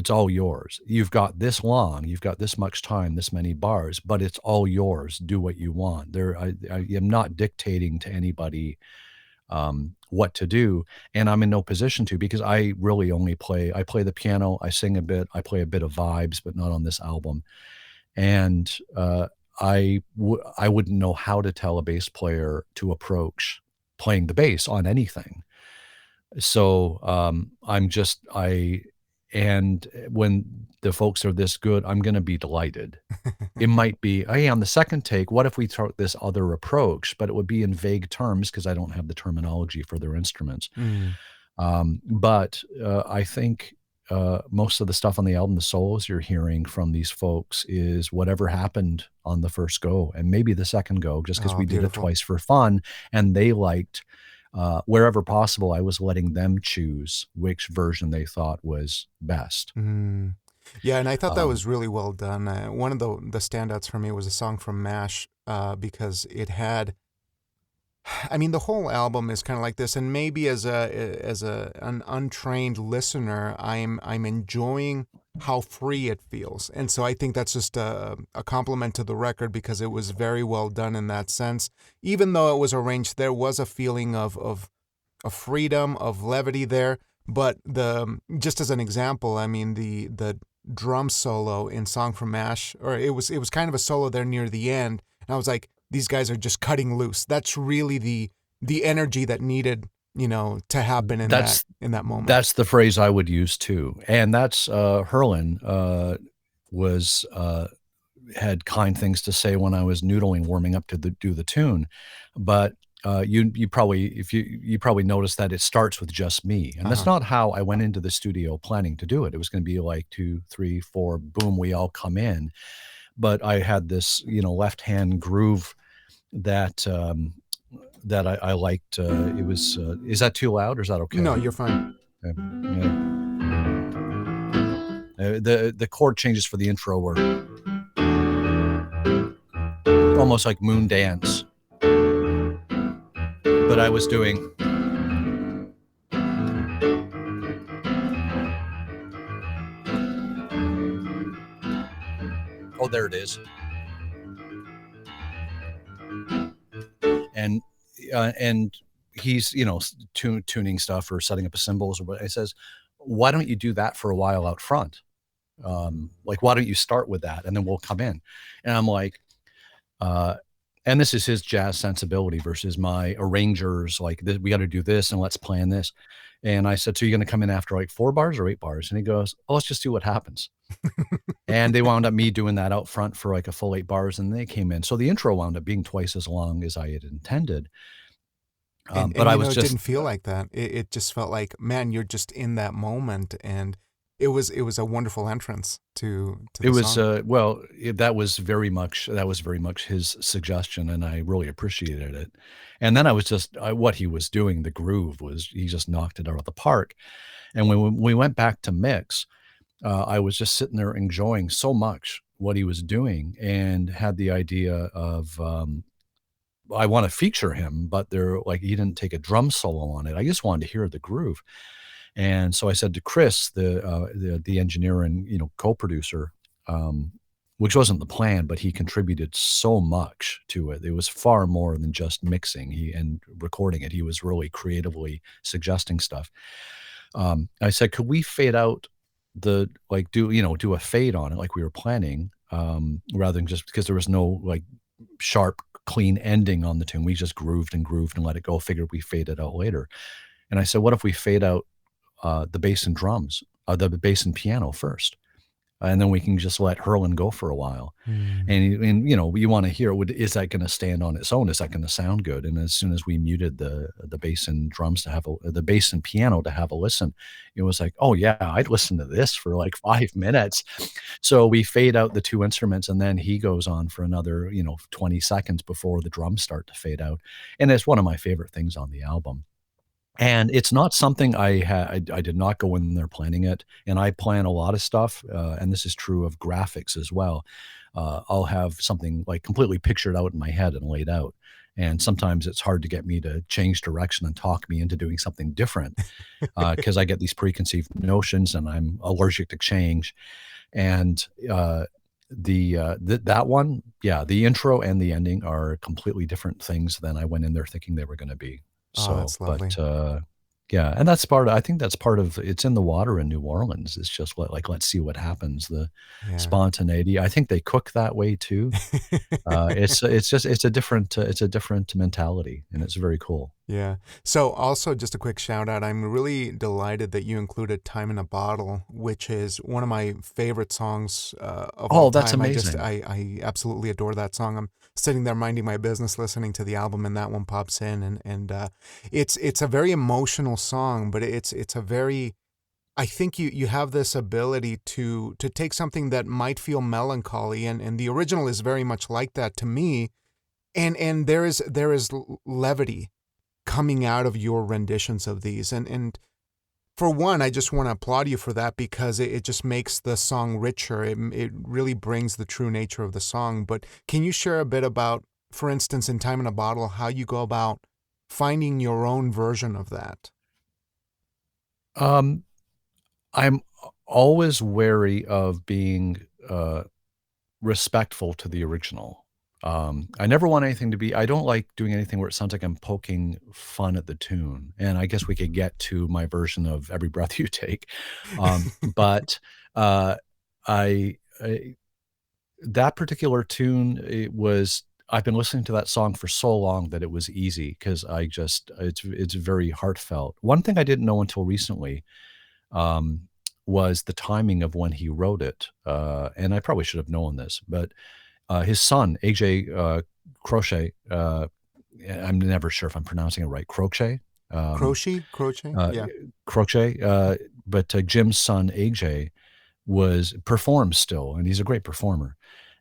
all yours. You've got this long, you've got this much time, this many bars, but it's all yours. Do what you want. I am not dictating to anybody what to do, and I'm in no position to, because I really only play the piano, I sing a bit, I play a bit of vibes, but not on this album. And I wouldn't know how to tell a bass player to approach playing the bass on anything. So and when the folks are this good, I'm going to be delighted. It might be, hey, on the second take, what if we took this other approach? But it would be in vague terms, because I don't have the terminology for their instruments. But I think most of the stuff on the album, the solos you're hearing from these folks, is whatever happened on the first go, and maybe the second go, just because we did it twice for fun, and they liked, wherever possible, I was letting them choose which version they thought was best. Yeah, and I thought that was really well done. One of the standouts for me was a song from MASH, because it had I mean, the whole album is kind of like this, and maybe as an untrained listener, I'm enjoying how free it feels, and so I think that's just a compliment to the record because it was very well done in that sense. Even though it was arranged, there was a feeling of freedom, of levity there. But just as an example, I mean the drum solo in Song from Ash, or it was kind of a solo there near the end, and I was like, these guys are just cutting loose. That's really the energy that needed, to happen in that moment. That's the phrase I would use too. And that's Herlin was had kind things to say when I was noodling, warming up to do the tune. But you probably noticed that it starts with just me, and that's not how I went into the studio planning to do it. It was going to be like 2, 3, 4, boom, we all come in. But I had this, left hand groove that I liked. It was. Is that too loud, or is that okay? No, you're fine. Okay. Yeah. The chord changes for the intro were almost like Moon Dance, but I was doing. Oh, there it is. And he's, tuning stuff or setting up cymbals or what. He says, why don't you do that for a while out front? Like, why don't you start with that and then we'll come in? And I'm like, and this is his jazz sensibility versus my arrangers. Like, we got to do this and let's plan this. And I said, so you're going to come in after like 4 bars or 8 bars? And he goes, oh, let's just see what happens. And they wound up me doing that out front for like a full 8 bars, and they came in. So the intro wound up being twice as long as I had intended. But it didn't feel like that. It just felt like, man, you're just in that moment, and it was a wonderful entrance to the song. That was very much his suggestion, and I really appreciated it. And then I was just what he was doing, the groove was, he just knocked it out of the park. And when we went back to mix, I was just sitting there enjoying so much what he was doing, and had the idea of I want to feature him, but he didn't take a drum solo on it. I just wanted to hear the groove. And so I said to Chris, the engineer and co-producer, which wasn't the plan, but he contributed so much to it. It was far more than just mixing and recording it. He was really creatively suggesting stuff. I said, could we fade out do a fade on it like we were planning, rather than just, because there was no like sharp, clean ending on the tune. We just grooved and let it go. Figured we fade it out later. And I said, what if we fade out the bass and drums, the bass and piano first, and then we can just let Herlin go for a while. And you want to hear, is that going to stand on its own? Is that going to sound good? And as soon as we muted the bass and drums the bass and piano to have a listen, it was like, oh yeah, I'd listen to this for like 5 minutes. So we fade out the 2 instruments, and then he goes on for another 20 seconds before the drums start to fade out. And it's one of my favorite things on the album. And it's not something I did not go in there planning it. And I plan a lot of stuff. And this is true of graphics as well. I'll have something like completely pictured out in my head and laid out. And sometimes it's hard to get me to change direction and talk me into doing something different, because I get these preconceived notions and I'm allergic to change. And that one, the intro and the ending are completely different things than I went in there thinking they were going to be. So, that's lovely. But and that's I think that's part of it's in the water in New Orleans. It's just let's see what happens. The spontaneity. I think they cook that way too. It's a different mentality, and it's very cool. Yeah. So also just a quick shout out. I'm really delighted that you included Time in a Bottle, which is one of my favorite songs of all time. That's amazing. I absolutely adore that song. I'm sitting there minding my business, listening to the album, and that one pops in, and it's a very emotional song, but it's a very, I think you have this ability to take something that might feel melancholy, and the original is very much like that to me, and there is levity coming out of your renditions of these, and for one, I just want to applaud you for that, because it just makes the song richer. It really brings the true nature of the song. But can you share a bit about, for instance, in Time in a Bottle, how you go about finding your own version of that? I'm always wary of being respectful to the original. I never want anything to be, I don't like doing anything where it sounds like I'm poking fun at the tune. And I guess we could get to my version of Every Breath You Take. But I that particular tune, I've been listening to that song for so long that it was easy because it's very heartfelt. One thing I didn't know until recently was the timing of when he wrote it. And I probably should have known this, but his son, AJ Crochet, I'm never sure if I'm pronouncing it right, Crochet? Crochet? Yeah. Crochet. But Jim's son, AJ, performs still, and he's a great performer.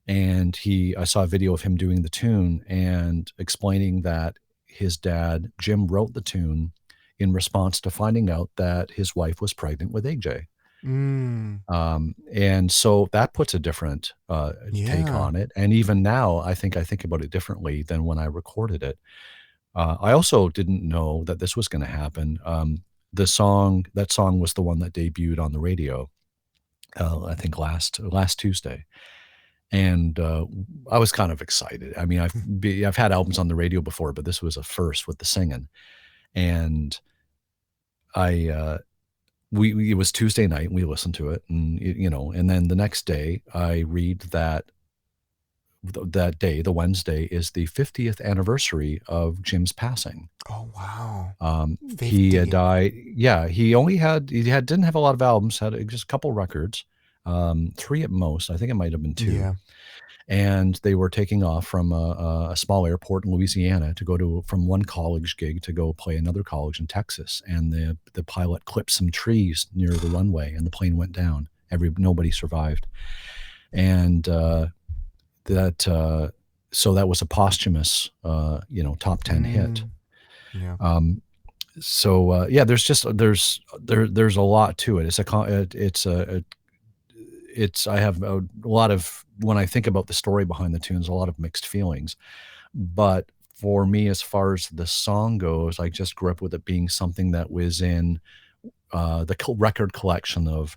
And I saw a video of him doing the tune and explaining that his dad, Jim, wrote the tune in response to finding out that his wife was pregnant with AJ. And so that puts a different take on it. And even now, I think about it differently than when I recorded it. I also didn't know that this was going to happen. That song was the one that debuted on the radio, I think last Tuesday. And I was kind of excited. I mean, I've had albums on the radio before, but this was a first with the singing. And it was Tuesday night and we listened to it, and and then the next day I read that day, the Wednesday, is the 50th anniversary of Jim's passing. Oh, wow. He died. Yeah. Didn't have a lot of albums, had just a couple records, 3 at most. I think it might've been 2. Yeah. And they were taking off from a small airport in Louisiana to go from one college gig to go play another college in Texas. And the pilot clipped some trees near the runway and the plane went down. Nobody survived. And so that was a posthumous, top 10 hit. Yeah. There's a lot to it. I have a lot of, when I think about the story behind the tunes, a lot of mixed feelings. But for me, as far as the song goes, I just grew up with it being something that was in the record collection of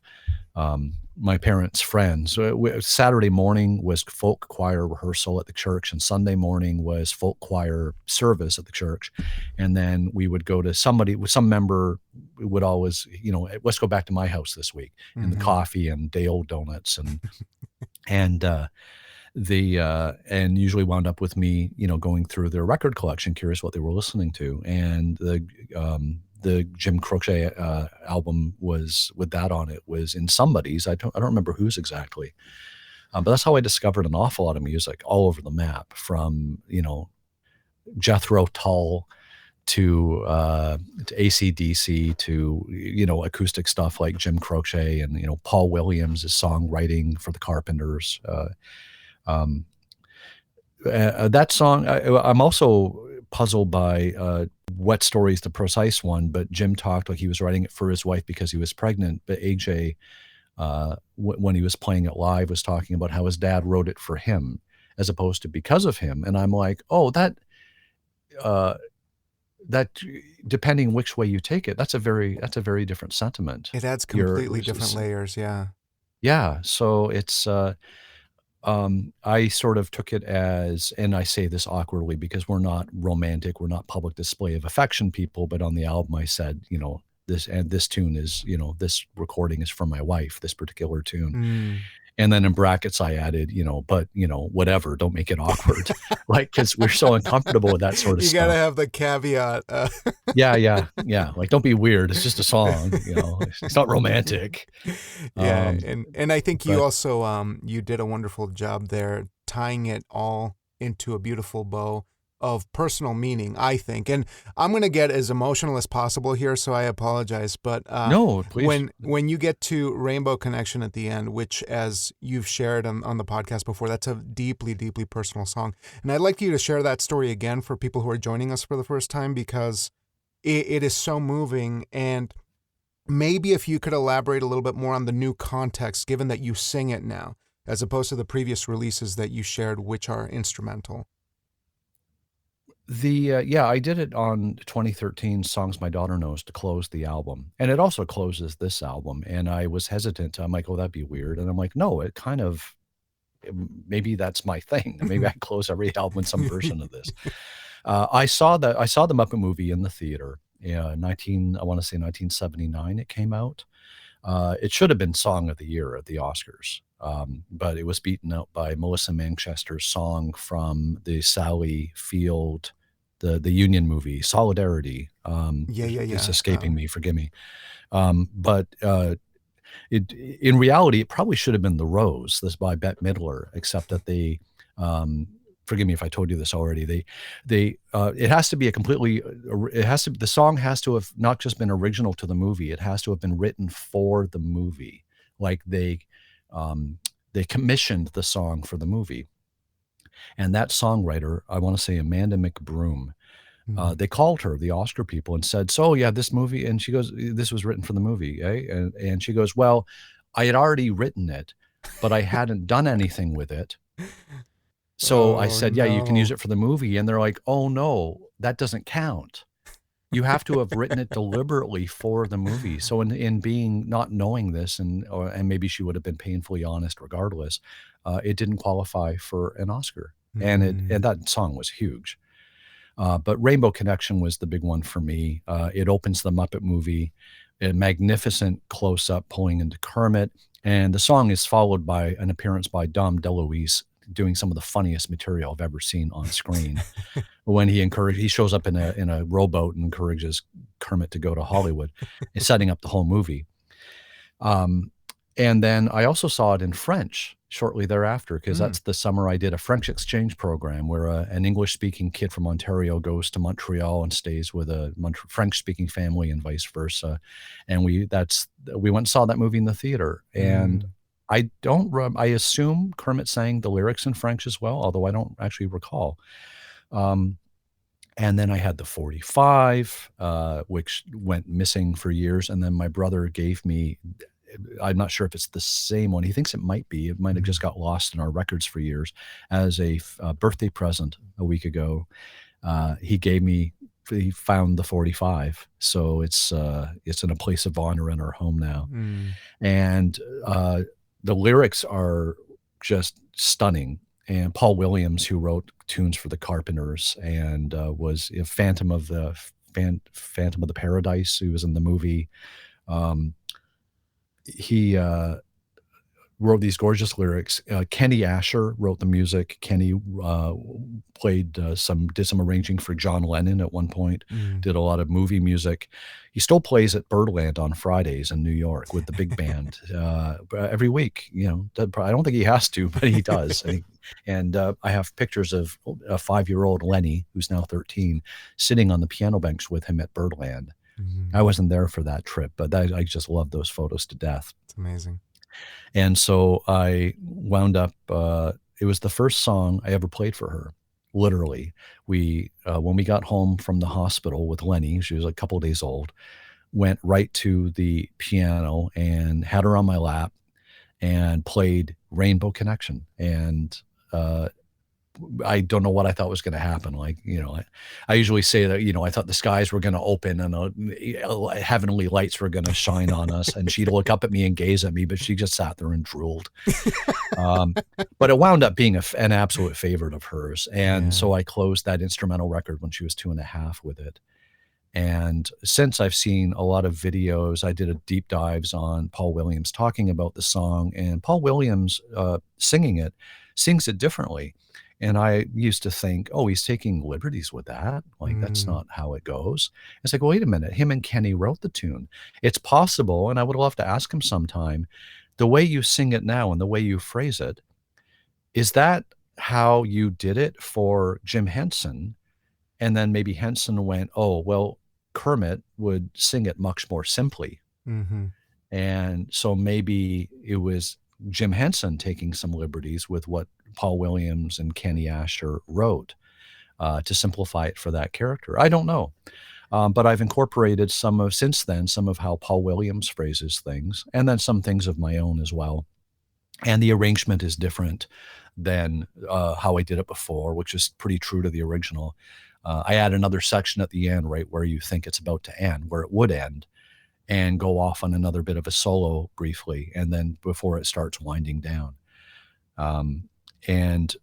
my parents' friends. Saturday morning was folk choir rehearsal at the church, and Sunday morning was folk choir service at the church. And then we would go to some member would always, let's go back to my house this week, and the coffee and day-old donuts and usually wound up with me, going through their record collection, curious what they were listening to. And the Jim Crochet album was, with that on it, was in somebody's. I don't remember whose exactly, but that's how I discovered an awful lot of music all over the map, from Jethro Tull to AC/DC to acoustic stuff like Jim Crochet and Paul Williams' songwriting for the Carpenters. That song, I'm also puzzled by Wet Story is the precise one, but Jim talked like he was writing it for his wife because he was pregnant. But AJ, when he was playing it live, was talking about how his dad wrote it for him as opposed to because of him. And I'm like, oh, that depending which way you take it, that's a very different sentiment. It adds completely different layers. Yeah. Yeah. So it's, I sort of took it as, and I say this awkwardly because we're not romantic, we're not public display of affection people, but on the album I said, this tune is, this recording is for my wife, this particular tune. And then in brackets I added, but whatever, don't make it awkward. Like, cause we're so uncomfortable with that sort of stuff. You gotta have the caveat. Yeah. Like, don't be weird. It's just a song, it's not romantic. Yeah. And I think you also, you did a wonderful job there, tying it all into a beautiful bow of personal meaning, I think. And I'm going to get as emotional as possible here, so I apologize. But no, please. When you get to Rainbow Connection at the end, which, as you've shared on the podcast before, that's a deeply, deeply personal song. And I'd like you to share that story again for people who are joining us for the first time, because it is so moving. And maybe if you could elaborate a little bit more on the new context, given that you sing it now, as opposed to the previous releases that you shared, which are instrumental. Yeah, I did it on 2013 Songs My Daughter Knows to close the album. And it also closes this album. And I was hesitant. I'm like, oh, that'd be weird. And I'm like, no, it kind of, maybe that's my thing. Maybe I close every album with some version of this. I saw the Muppet movie in the theater. Yeah, I want to say 1979 it came out. It should have been Song of the Year at the Oscars, but it was beaten out by Melissa Manchester's song from the Sally Field, the Union movie, Solidarity. It's escaping me, forgive me. But in reality, it probably should have been The Rose, this by Bette Midler, except that they, forgive me if I told you this already. It has to be the song has to have not just been original to the movie. It has to have been written for the movie. Like they commissioned the song for the movie. And that songwriter, I want to say Amanda McBroom, they called her, the Oscar people, and said, so yeah, this movie, and she goes, this was written for the movie, eh? And she goes, well, I had already written it, but I hadn't done anything with it. So I said, yeah, you can use it for the movie. And they're like, oh no, that doesn't count. You have to have written it deliberately for the movie. So in being not knowing this, and maybe she would have been painfully honest regardless, it didn't qualify for an Oscar. And that song was huge. But Rainbow Connection was the big one for me. It opens the Muppet movie, a magnificent close-up pulling into Kermit. And the song is followed by an appearance by Dom DeLuise doing some of the funniest material I've ever seen on screen. When he shows up in a rowboat and encourages Kermit to go to Hollywood, and setting up the whole movie. And then I also saw it in French shortly thereafter, because that's the summer I did a French exchange program where an English-speaking kid from Ontario goes to Montreal and stays with a French-speaking family and vice versa. And we went and saw that movie in the theater. And I assume Kermit sang the lyrics in French as well, although I don't actually recall. And then I had the 45, which went missing for years. And then my brother gave me, I'm not sure if it's the same one. He thinks it might be. It might have just got lost in our records for years. As a birthday present a week ago, he found the 45. So it's in a place of honor in our home now. And the lyrics are just stunning. And Paul Williams, who wrote tunes for the Carpenters and was Phantom of the Paradise, who was in the movie. He wrote these gorgeous lyrics. Kenny Asher wrote the music. Kenny did some arranging for John Lennon at one point, did a lot of movie music. He still plays at Birdland on Fridays in New York with the big band every week. I don't think he has to, but he does. And I have pictures of a 5-year-old Lenny, who's now 13, sitting on the piano bench with him at Birdland. I wasn't there for that trip, but I just love those photos to death. It's amazing. And so I wound up, it was the first song I ever played for her. Literally, when we got home from the hospital with Lenny, she was a couple of days old, went right to the piano and had her on my lap and played Rainbow Connection. And I don't know what I thought was going to happen. I usually say that, I thought the skies were going to open and heavenly lights were going to shine on us, and she'd look up at me and gaze at me, but she just sat there and drooled. But it wound up being an absolute favorite of hers. And so I closed that instrumental record when she was 2.5 with it. And since I've seen a lot of videos, I did a deep dives on Paul Williams talking about the song, and Paul Williams sings it differently. And I used to think, oh, he's taking liberties with that. That's not how it goes. It's like, wait a minute. Him and Kenny wrote the tune. It's possible, and I would love to ask him sometime, the way you sing it now and the way you phrase it, is that how you did it for Jim Henson? And then maybe Henson went, oh, well, Kermit would sing it much more simply. And so maybe it was Jim Henson taking some liberties with what Paul Williams and Kenny Asher wrote to simplify it for that character. I don't know. But I've incorporated since then, some of how Paul Williams phrases things, and then some things of my own as well. And the arrangement is different than how I did it before, which is pretty true to the original. I add another section at the end, right where you think it's about to end, where it would end, and go off on another bit of a solo briefly, and then before it starts winding down. And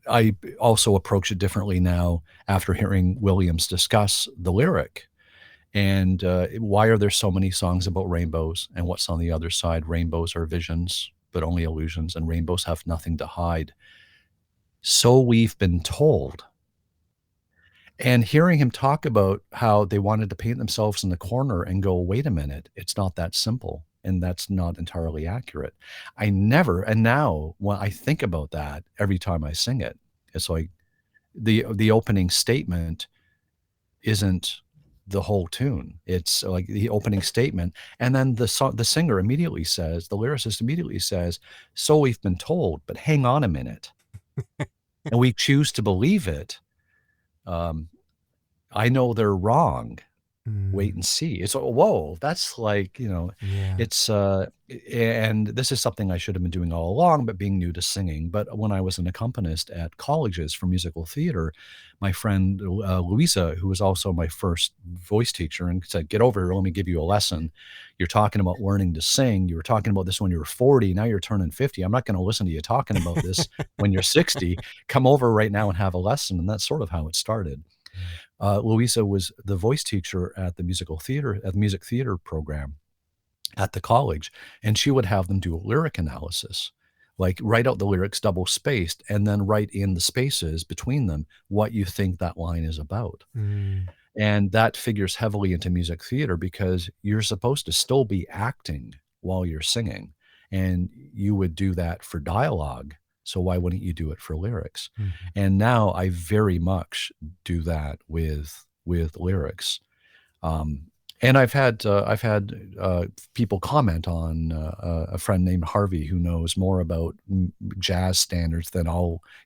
I also approach it differently now after hearing Williams discuss the lyric. And why are there so many songs about rainbows? And what's on the other side? Rainbows are visions, but only illusions, and rainbows have nothing to hide. So we've been told. And hearing him talk about how they wanted to paint themselves in the corner and go, wait a minute, it's not that simple. And that's not entirely accurate. And now when I think about that, every time I sing it, it's like the opening statement isn't the whole tune. It's like the opening statement. And then the singer immediately says, the lyricist immediately says, so we've been told, but hang on a minute. And we choose to believe it. I know they're wrong. Wait and see. It's, whoa, that's like, it's, and this is something I should have been doing all along, but being new to singing. But when I was an accompanist at colleges for musical theater, my friend Louisa, who was also my first voice teacher, and said, get over here, let me give you a lesson. You're talking about learning to sing. You were talking about this when you were 40. Now you're turning 50. I'm not going to listen to you talking about this when you're 60. Come over right now and have a lesson. And that's sort of how it started. Louisa was the voice teacher at the music theater program at the college, and she would have them do a lyric analysis, like write out the lyrics double spaced, and then write in the spaces between them what you think that line is about. And that figures heavily into music theater because you're supposed to still be acting while you're singing, and you would do that for dialogue. So why wouldn't you do it for lyrics? And now I very much do that with lyrics. And I've had people comment on a friend named Harvey who knows more about jazz standards than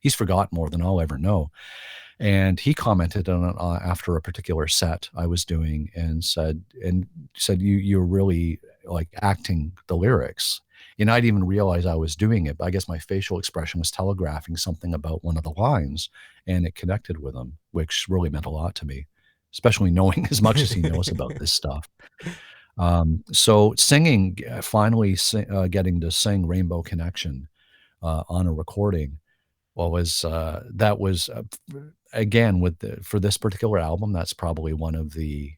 he's forgotten more than I'll ever know. And he commented on after a particular set I was doing and said you're really like acting the lyrics. And I didn't even realize I was doing it, but I guess my facial expression was telegraphing something about one of the lines, and it connected with him, which really meant a lot to me, especially knowing as much as he knows about this stuff. So singing, finally getting to sing Rainbow Connection on a recording, that was again for this particular album, that's probably one of the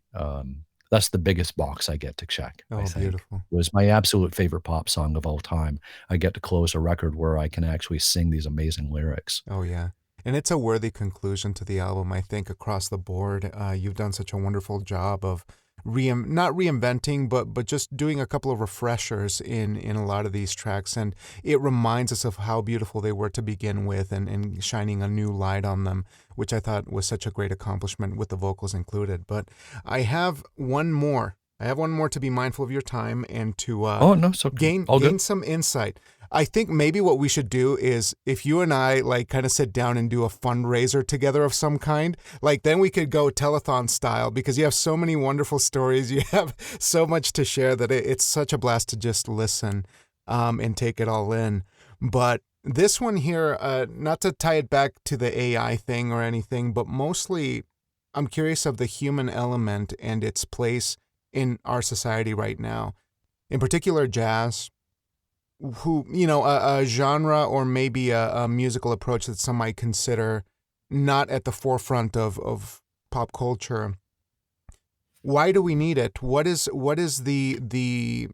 that's the biggest box I get to check. Oh, I think. beautiful. It was my absolute favorite pop song of all time. I get to close a record where I can actually sing these amazing lyrics. Oh, yeah. And it's a worthy conclusion to the album, I think, across the board. You've done such a wonderful job of not reinventing, but just doing a couple of refreshers in a lot of these tracks. And it reminds us of how beautiful they were to begin with and shining a new light on them, which I thought was such a great accomplishment with the vocals included. But I have one more. To be mindful of your time and to gain some insight. I think maybe what we should do is if you and I like kind of sit down and do a fundraiser together of some kind, like then we could go telethon style because you have so many wonderful stories. You have so much to share that it's such a blast to just listen and take it all in. But this one here, not to tie it back to the AI thing or anything, but mostly I'm curious of the human element and its place in our society right now. In particular, jazz. A genre or maybe a musical approach that some might consider not at the forefront of pop culture. Why do we need it? What is the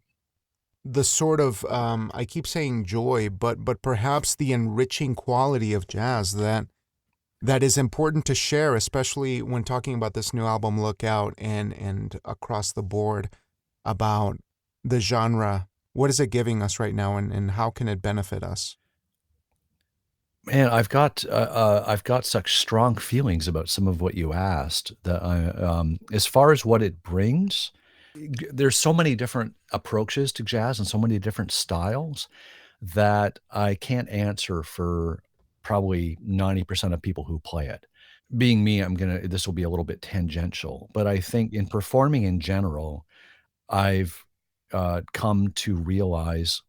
sort of I keep saying joy, but perhaps the enriching quality of jazz that is important to share, especially when talking about this new album, Look Out, and across the board about the genre. What is it giving us right now, and how can it benefit us? Man, I've got such strong feelings about some of what you asked that as far as what it brings, there's so many different approaches to jazz and so many different styles that I can't answer for probably 90% of people who play it. Being me, this will be a little bit tangential, but I think in performing in general, I've come to realize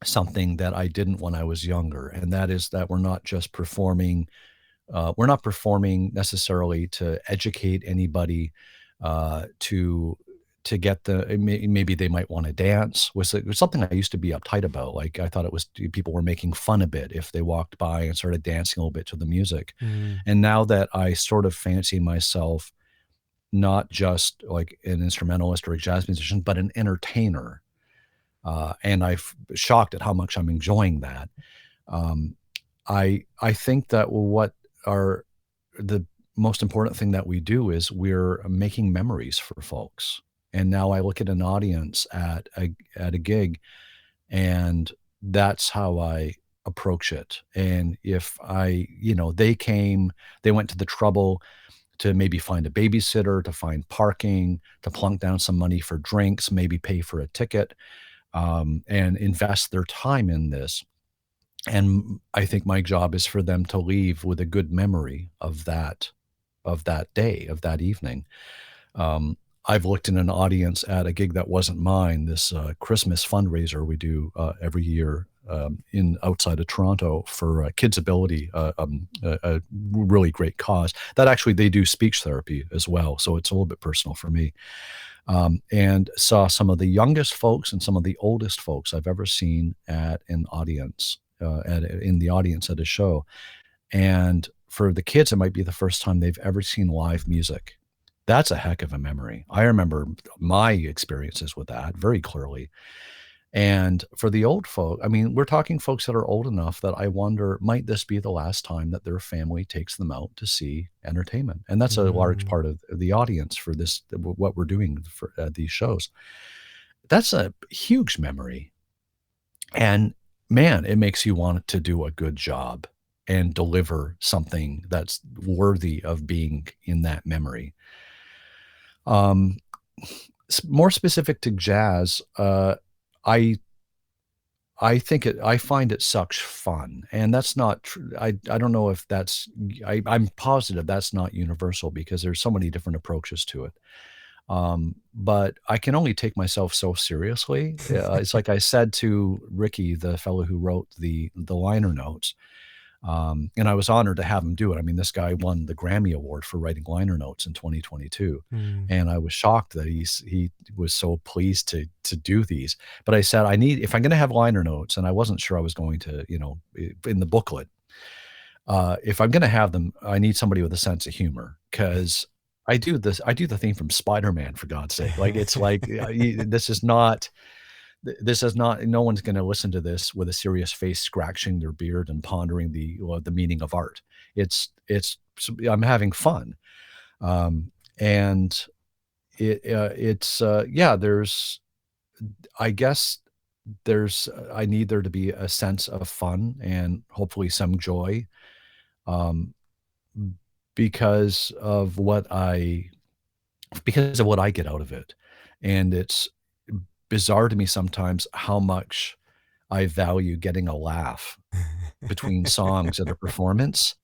something that I didn't when I was younger, and that is that we're not just performing We're not performing necessarily to educate anybody, to get maybe they might want to dance, was something I used to be uptight about. Like, I thought it was people were making fun a bit if they walked by and started dancing a little bit to the music. And now that I sort of fancy myself not just like an instrumentalist or a jazz musician, but an entertainer, and I'm shocked at how much I'm enjoying that. I think that what are the most important thing that we do is we're making memories for folks. And now I look at an audience at a gig, and that's how I approach it. And if they went to the trouble to maybe find a babysitter, to find parking, to plunk down some money for drinks, maybe pay for a ticket, and invest their time in this. And I think my job is for them to leave with a good memory of that day, of that evening. I've looked in an audience at a gig that wasn't mine, this Christmas fundraiser we do every year in outside of Toronto for Kids Ability, a really great cause. That actually, they do speech therapy as well, so it's a little bit personal for me. And saw some of the youngest folks and some of the oldest folks I've ever seen at an audience, in the audience at a show. And for the kids, it might be the first time they've ever seen live music. That's a heck of a memory. I remember my experiences with that very clearly. And for the old folk, I mean, we're talking folks that are old enough that I wonder, might this be the last time that their family takes them out to see entertainment? And that's a large part of the audience for this, what we're doing for these shows. That's a huge memory. And man, it makes you want to do a good job and deliver something that's worthy of being in that memory. More specific to jazz, I find it such fun, and that's not true. I don't know if I'm positive that's not universal, because there's so many different approaches to it. But I can only take myself so seriously. It's like I said to Ricky, the fellow who wrote the liner notes, and I was honored to have him do it. I mean, this guy won the Grammy Award for writing liner notes in 2022. And I was shocked that he was so pleased to do these. But I said, if I'm going to have liner notes, and I wasn't sure I was going to, in the booklet, if I'm going to have them, I need somebody with a sense of humor, because I do the theme from Spider-Man, for God's sake. Like, it's like, no one's going to listen to this with a serious face, scratching their beard and pondering the meaning of art. I'm having fun. And I need there to be a sense of fun and hopefully some joy, because of what I get out of it. And it's bizarre to me sometimes how much I value getting a laugh between songs at a performance,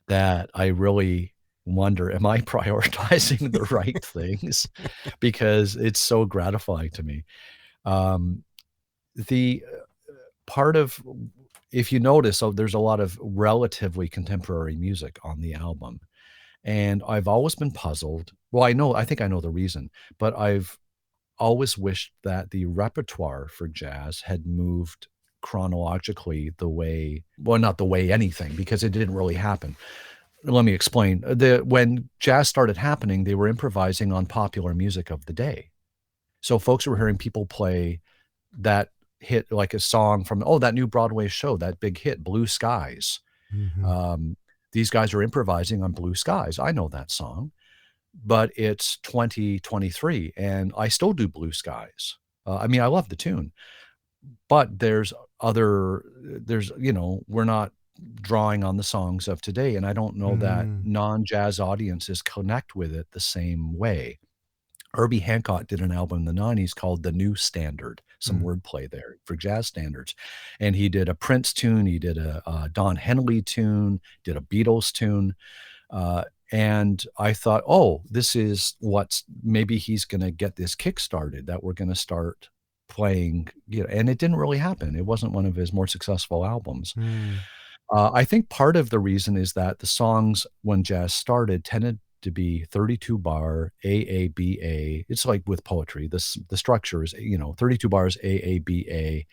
that I really wonder, am I prioritizing the right things? Because it's so gratifying to me. The part of, if you notice, there's a lot of relatively contemporary music on the album. And I've always been puzzled. Well, I think I know the reason, but I've always wished that the repertoire for jazz had moved chronologically not the way anything, because it didn't really happen. Let me explain. When jazz started happening, they were improvising on popular music of the day. So folks were hearing people play that hit, like a song from, that new Broadway show, that big hit, Blue Skies. These guys are improvising on Blue Skies. I know that song, but it's 2023 and I still do Blue Skies. I mean, I love the tune, but we're not drawing on the songs of today. And I don't know that non-jazz audiences connect with it the same way. Herbie Hancock did an album in the 90s called The New Standard, some wordplay there for jazz standards. And he did a Prince tune, he did a Don Henley tune, did a Beatles tune. And I thought, this is maybe he's going to get this kick-started, that we're going to start playing, and it didn't really happen. It wasn't one of his more successful albums. I think part of the reason is that the songs when jazz started tended to be 32 bar AABA. It's like with poetry. The structure is 32 bars AABA.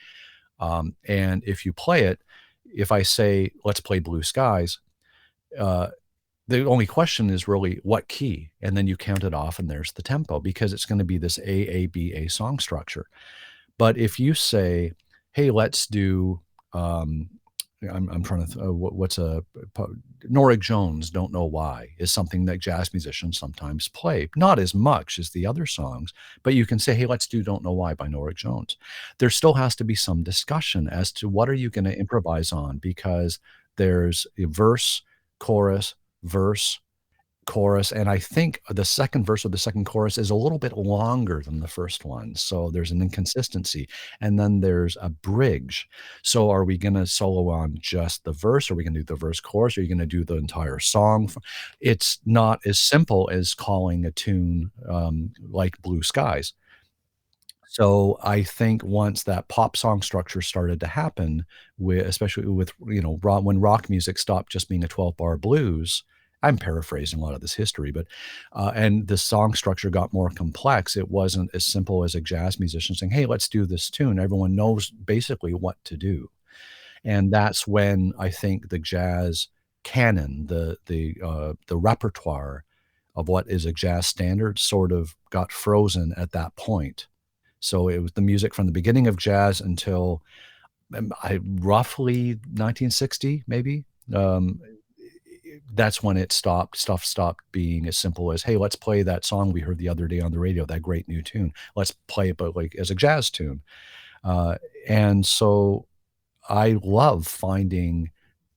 And if you play it, if I say let's play Blue Skies, the only question is really what key, and then you count it off, and there's the tempo because it's going to be this AABA song structure. But if you say, hey, let's do I'm trying to what's a Norah Jones, Don't Know Why, is something that jazz musicians sometimes play, not as much as the other songs, but you can say, hey, let's do Don't Know Why by Norah Jones. There still has to be some discussion as to what are you going to improvise on, because there's a verse, chorus, verse, chorus, and I think the second verse or the second chorus is a little bit longer than the first one, so there's an inconsistency, and then there's a bridge. So are we gonna solo on just the verse? Are we gonna do the verse chorus? Are you gonna do the entire song? It's not as simple as calling a tune like Blue Skies. So I think once that pop song structure started to happen, especially with when rock music stopped just being a 12-bar blues. I'm paraphrasing a lot of this history, but and the song structure got more complex. It wasn't as simple as a jazz musician saying, "Hey, let's do this tune." Everyone knows basically what to do, and that's when I think the jazz canon, the repertoire of what is a jazz standard, sort of got frozen at that point. So it was the music from the beginning of jazz until roughly 1960, maybe. That's when it stopped. Stuff stopped being as simple as, hey, let's play that song we heard the other day on the radio, that great new tune. Let's play it, but like as a jazz tune. And so I love finding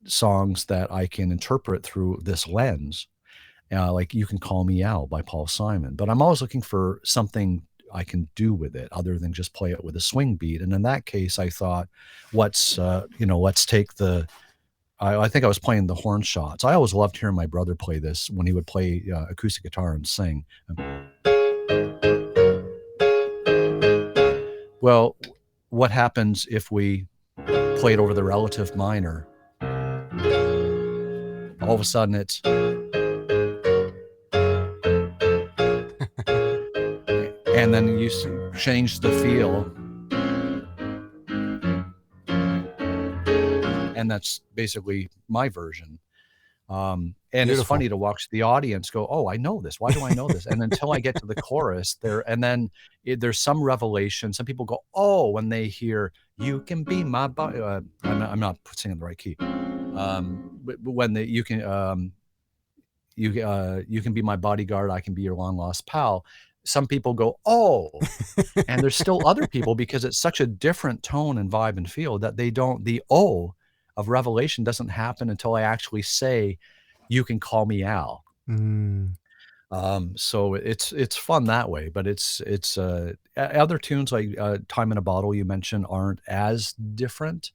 songs that I can interpret through this lens. Like You Can Call Me Al by Paul Simon. But I'm always looking for something I can do with it other than just play it with a swing beat. And in that case, I thought, let's take I think I was playing the horn shots. I always loved hearing my brother play this when he would play acoustic guitar and sing. Well, what happens if we play it over the relative minor? All of a sudden it's and then you change the feel. And that's basically my version. And Beautiful. It's funny to watch the audience go, "Oh, I know this. Why do I know this?" And until I get to the chorus there's some revelation. Some people go, "Oh," when they hear "You Can Be My Body." I'm not singing the right key. But when you can be my bodyguard, I can be your long lost pal. Some people go, "Oh," and there's still other people, because it's such a different tone and vibe and feel, that the "oh" of revelation doesn't happen until I actually say, "You Can Call Me Al." So it's fun that way, but it's other tunes like Time in a Bottle you mentioned aren't as different,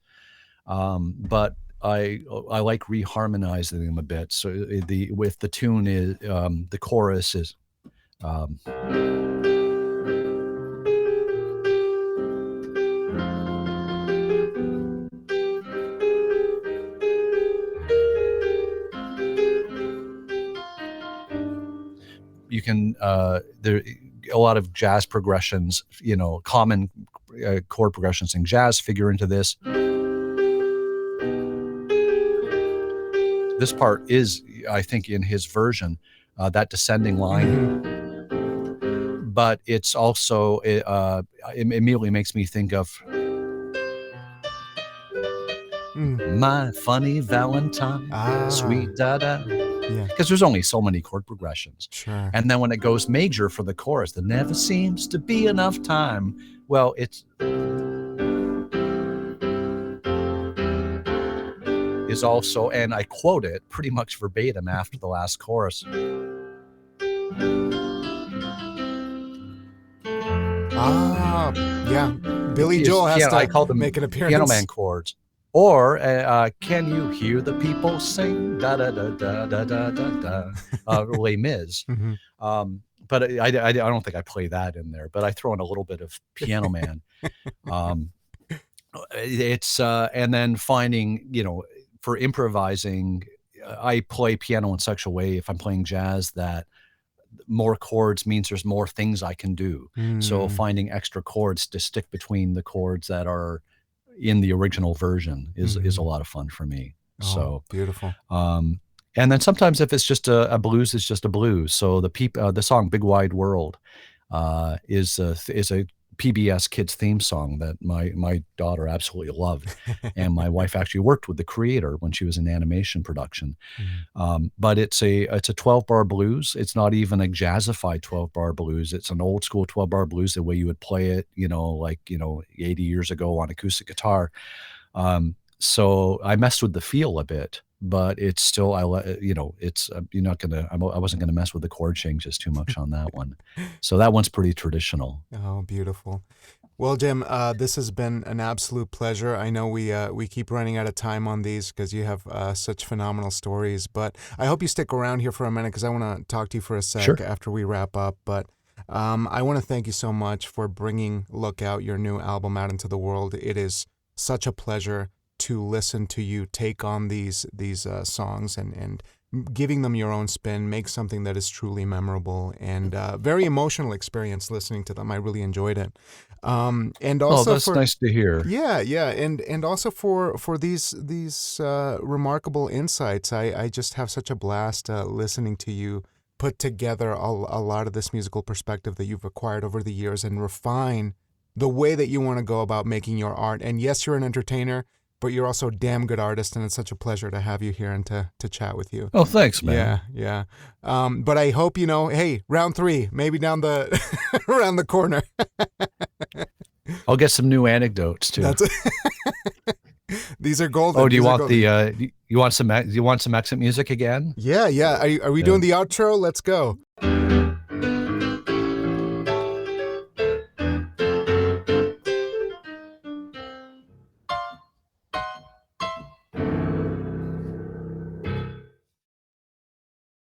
but I like reharmonizing them a bit. So with the tune is the chorus is you can there a lot of jazz progressions, common chord progressions in jazz figure into this. This part is, I think, in his version, that descending line, but it's also it immediately makes me think of My Funny Valentine, Sweet Dada. Yeah. Because there's only so many chord progressions. Sure. And then when it goes major for the chorus, there never seems to be enough time. Well, it's is also, and I quote it pretty much verbatim after the last chorus. Yeah. Billy Joel has to I call them make an appearance. Piano Man chords. Or can you hear the people sing da da da da da da da da Les Mis? But I don't think I play that in there. But I throw in a little bit of Piano Man. It's and then finding for improvising, I play piano in such a way, if I'm playing jazz, that more chords means there's more things I can do. So finding extra chords to stick between the chords that are in the original version is a lot of fun for me. So beautiful. And then sometimes if it's just a blues, it's just a blues. So the song "Big Wide World" is a PBS Kids theme song that my daughter absolutely loved, and my wife actually worked with the creator when she was in animation production. But it's a 12-bar blues. It's not even a jazzified 12-bar blues. It's an old school 12-bar blues, the way you would play it, 80 years ago on acoustic guitar. So I messed with the feel a bit, but it's still, I wasn't gonna mess with the chord changes too much on that one. So that one's pretty traditional. Oh, beautiful. Well, Jim, this has been an absolute pleasure. I know we keep running out of time on these because you have such phenomenal stories, but I hope you stick around here for a minute because I want to talk to you for a sec after we wrap up. But I want to thank you so much for bringing Look Out, your new album, out into the world. It is such a pleasure to listen to you take on these songs and giving them your own spin, make something that is truly memorable, and very emotional experience listening to them. I really enjoyed it. And also that's nice to hear. Yeah, and also for these remarkable insights. I just have such a blast listening to you put together a lot of this musical perspective that you've acquired over the years and refine the way that you want to go about making your art. And yes, you're an entertainer, but you're also a damn good artist, and it's such a pleasure to have you here and to chat with you. Oh, thanks, man. Yeah. But I hope, hey, round 3, maybe down the around the corner. I'll get some new anecdotes too. These are golden. Oh, do you want some accent music again? Yeah. Are we doing the outro? Let's go.